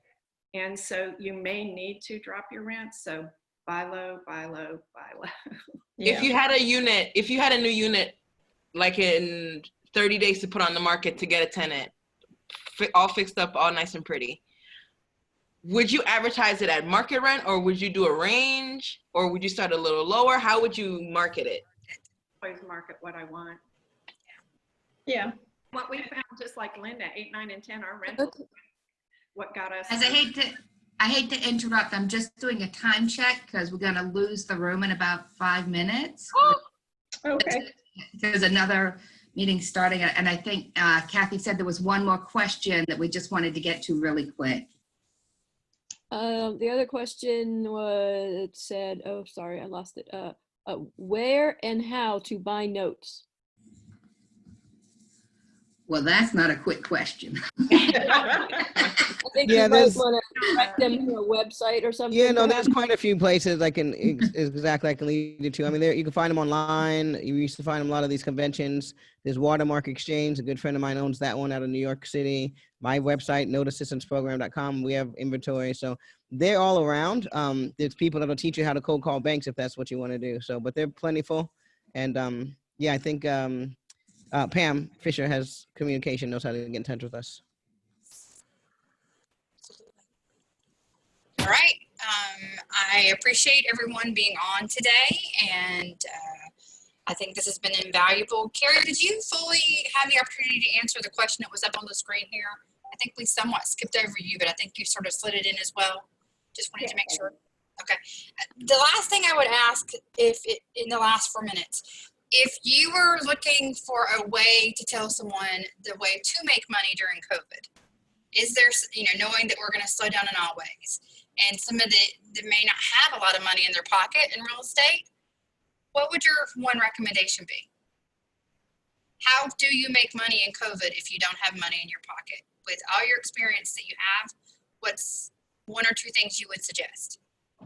And so you may need to drop your rent. So buy low, buy low, buy low. If you had a new unit, like in 30 days to put on the market to get a tenant, all fixed up, all nice and pretty, would you advertise it at market rent, or would you do a range, or would you start a little lower? How would you market it? Always market what I want. Yeah. What we found, just like Linda, 8, 9, and 10, our rentals what got us. As I hate to interrupt. I'm just doing a time check because we're going to lose the room in about 5 minutes. Okay. There's another meeting starting, and I think Kathy said there was one more question that we just wanted to get to really quick. The other question was, it said, oh, sorry, I lost it. Where and how to buy notes? Well, that's not a quick question. I think Yeah, you might there's- want to direct them to a website or something. Yeah, no, there's perhaps. quite a few places I can exactly I can lead you to. I mean, there you can find them online. You used to find them a lot of these conventions. There's Watermark Exchange. A good friend of mine owns that one out of New York City. My website, noteassistanceprogram.com. We have inventory, so they're all around. There's people that'll teach you how to cold call banks if that's what you want to do. So, but they're plentiful, and yeah, I think Pam Fisher has communication, knows how to get in touch with us. All right. I appreciate everyone being on today, and I think this has been invaluable. Carrie, did you fully have the opportunity to answer the question that was up on the screen here? I think we somewhat skipped over you, but I think you sort of slid it in as well. Just wanted to make sure. Okay. The last thing I would ask, in the last 4 minutes, if you were looking for a way to tell someone the way to make money during COVID, is there, knowing that we're going to slow down in all ways, and some of that may not have a lot of money in their pocket in real estate, what would your one recommendation be? How do you make money in COVID if you don't have money in your pocket? With all your experience that you have, what's one or two things you would suggest?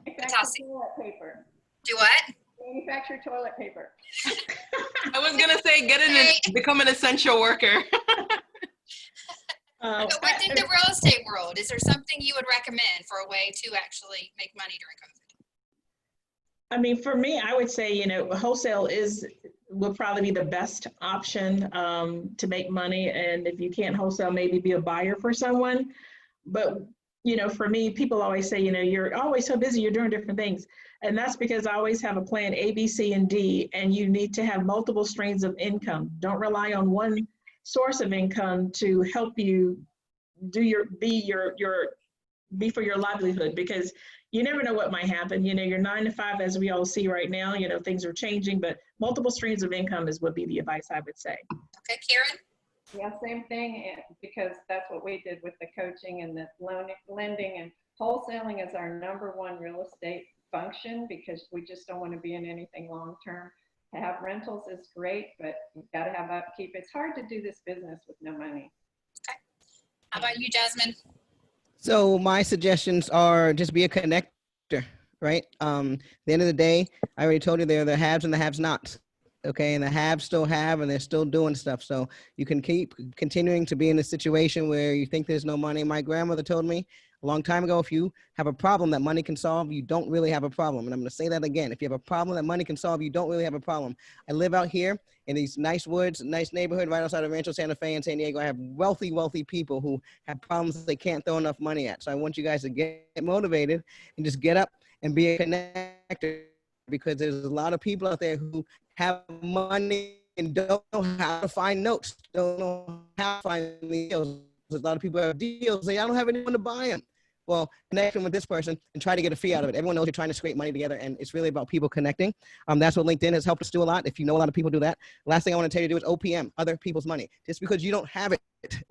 Manufacture toilet paper. Do what? Manufacture toilet paper. I was gonna say, become an essential worker. But within the real estate world, is there something you would recommend for a way to actually make money during COVID? I mean, for me, I would say, wholesale will probably be the best option to make money. And if you can't wholesale, maybe be a buyer for someone. But, for me, people always say, you're always so busy, you're doing different things. And that's because I always have a plan A, B, C, and D, and you need to have multiple streams of income. Don't rely on one source of income to help you be for your livelihood, because you never know what might happen. Your 9 to 5, as we all see right now, things are changing, but multiple streams of income would be the advice I would say. Okay, Karen? Yeah, same thing, because that's what we did with the coaching and the lending, and wholesaling is our #1 real estate function, because we just don't want to be in anything long-term. To have rentals is great, but you've got to have upkeep. It's hard to do this business with no money. Okay. How about you, Jasmine? So my suggestions are just be a connector, right? At the end of the day, I already told you there are the haves and the have-nots. Okay, and the haves still have, and they're still doing stuff. So you can keep continuing to be in a situation where you think there's no money. My grandmother told me a long time ago, if you have a problem that money can solve, you don't really have a problem. And I'm going to say that again. If you have a problem that money can solve, you don't really have a problem. I live out here in these nice woods, nice neighborhood right outside of Rancho Santa Fe in San Diego. I have wealthy people who have problems they can't throw enough money at. So I want you guys to get motivated and just get up and be a connector, because there's a lot of people out there who have money and don't know how to find notes, don't know how to find deals. There's a lot of people who have deals, they don't have anyone to buy them. Well, connect them with this person and try to get a fee out of it. Everyone knows you're trying to scrape money together, and it's really about people connecting. That's what LinkedIn has helped us do a lot. If you know a lot of people do that. Last thing I want to tell you to do is OPM, other people's money. Just because you don't have it,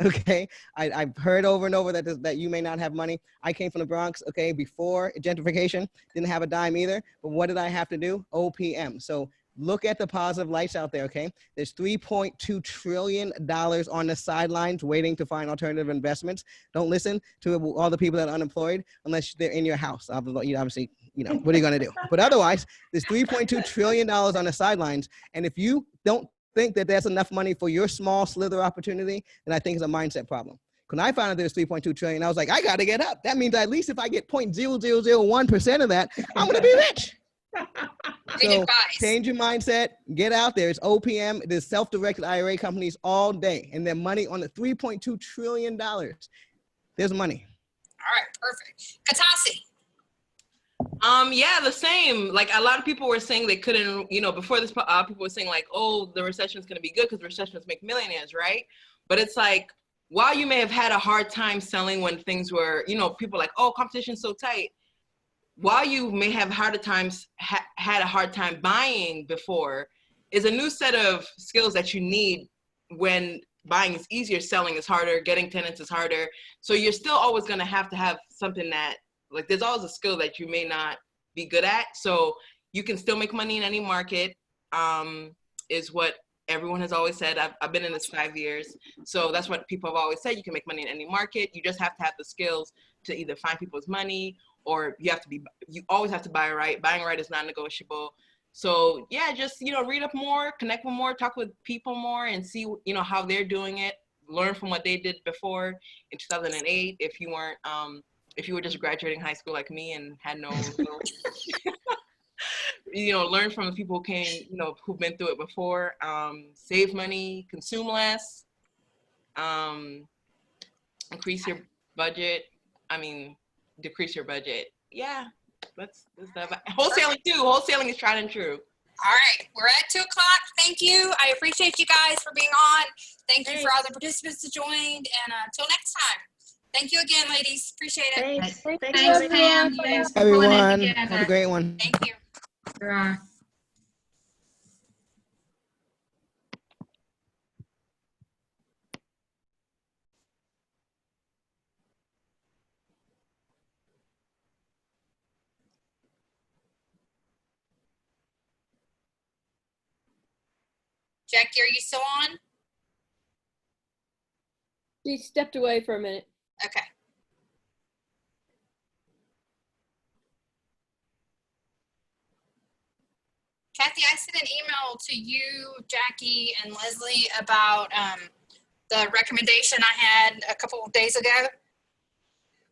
okay? I've heard over and over that you may not have money. I came from the Bronx, okay, before gentrification, didn't have a dime either. But what did I have to do? OPM. So look at the positive lights out there, okay? There's $3.2 trillion on the sidelines waiting to find alternative investments. Don't listen to all the people that are unemployed unless they're in your house. Obviously, what are you going to do? But otherwise, there's $3.2 trillion on the sidelines. And if you don't think that there's enough money for your small slither opportunity, then I think it's a mindset problem. When I found out there's 3.2 trillion, I was like, I got to get up. That means at least if I get 0.0001% of that, I'm going to be rich. So change your mindset, get out there. It's OPM, there's self-directed IRA companies all day, and their money on the $3.2 trillion. There's money. All right, perfect. Katasi. Yeah, the same. Like a lot of people were saying they couldn't, before this, people were saying like, oh, the recession is going to be good because recessions make millionaires, right? But it's like, while you may have had a hard time selling when things were, you know, people like, oh, competition's so tight. While you may have had a hard time buying before, is a new set of skills that you need when buying is easier, selling is harder, getting tenants is harder. So you're still always going to have something that, like, there's always a skill that you may not be good at. So you can still make money in any market, is what everyone has always said. I've been in this 5 years. So that's what people have always said. You can make money in any market. You just have to have the skills to either find people's money, or you always have to buy right. Buying right is non-negotiable. So yeah, just, you know, read up more, connect with more, talk with people more, and see, you know, how they're doing it. Learn from what they did before in 2008. If you weren't, if you were just graduating high school like me and had no, you know, learn from the people who came, you know, who've been through it before. Save money, consume less, increase your budget. I mean, decrease your budget. Yeah, that's that. Wholesaling too. Wholesaling is tried and true. All right, we're at 2 o'clock. Thank you. I appreciate you guys for being on. Thank you for all the participants that joined. And until next time, thank you again, ladies. Appreciate it. Thanks. Thanks, everybody. Pam. Thanks for pulling it Everyone, together. have a great one. Thank you. Sure. Jackie, are you still on? She stepped away for a minute. Okay. Kathy, I sent an email to you, Jackie, and Leslie about the recommendation I had a couple of days ago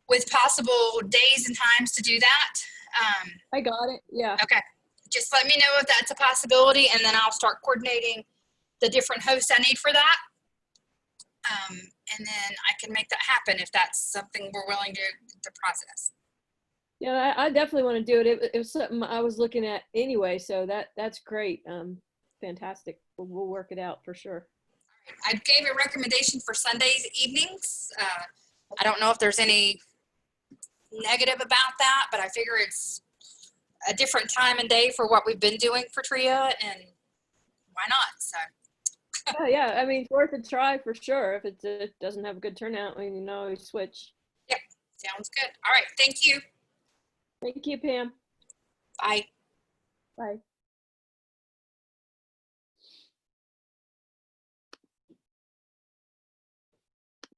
with possible days and times to do that. I got it. Yeah. Okay. Just let me know if that's a possibility, and then I'll start coordinating the different hosts I need for that. And then I can make that happen if that's something we're willing to process. Yeah, I definitely want to do it. It was something I was looking at anyway, so that's great. Fantastic. We'll work it out for sure. I gave a recommendation for Sundays evenings. I don't know if there's any negative about that, but I figure it's a different time and day for what we've been doing for TREIA, and why not? So. Yeah, I mean, it's worth a try for sure. If it doesn't have a good turnout, we can always switch. Yep, sounds good. All right, thank you. Thank you, Pam. Bye. Bye.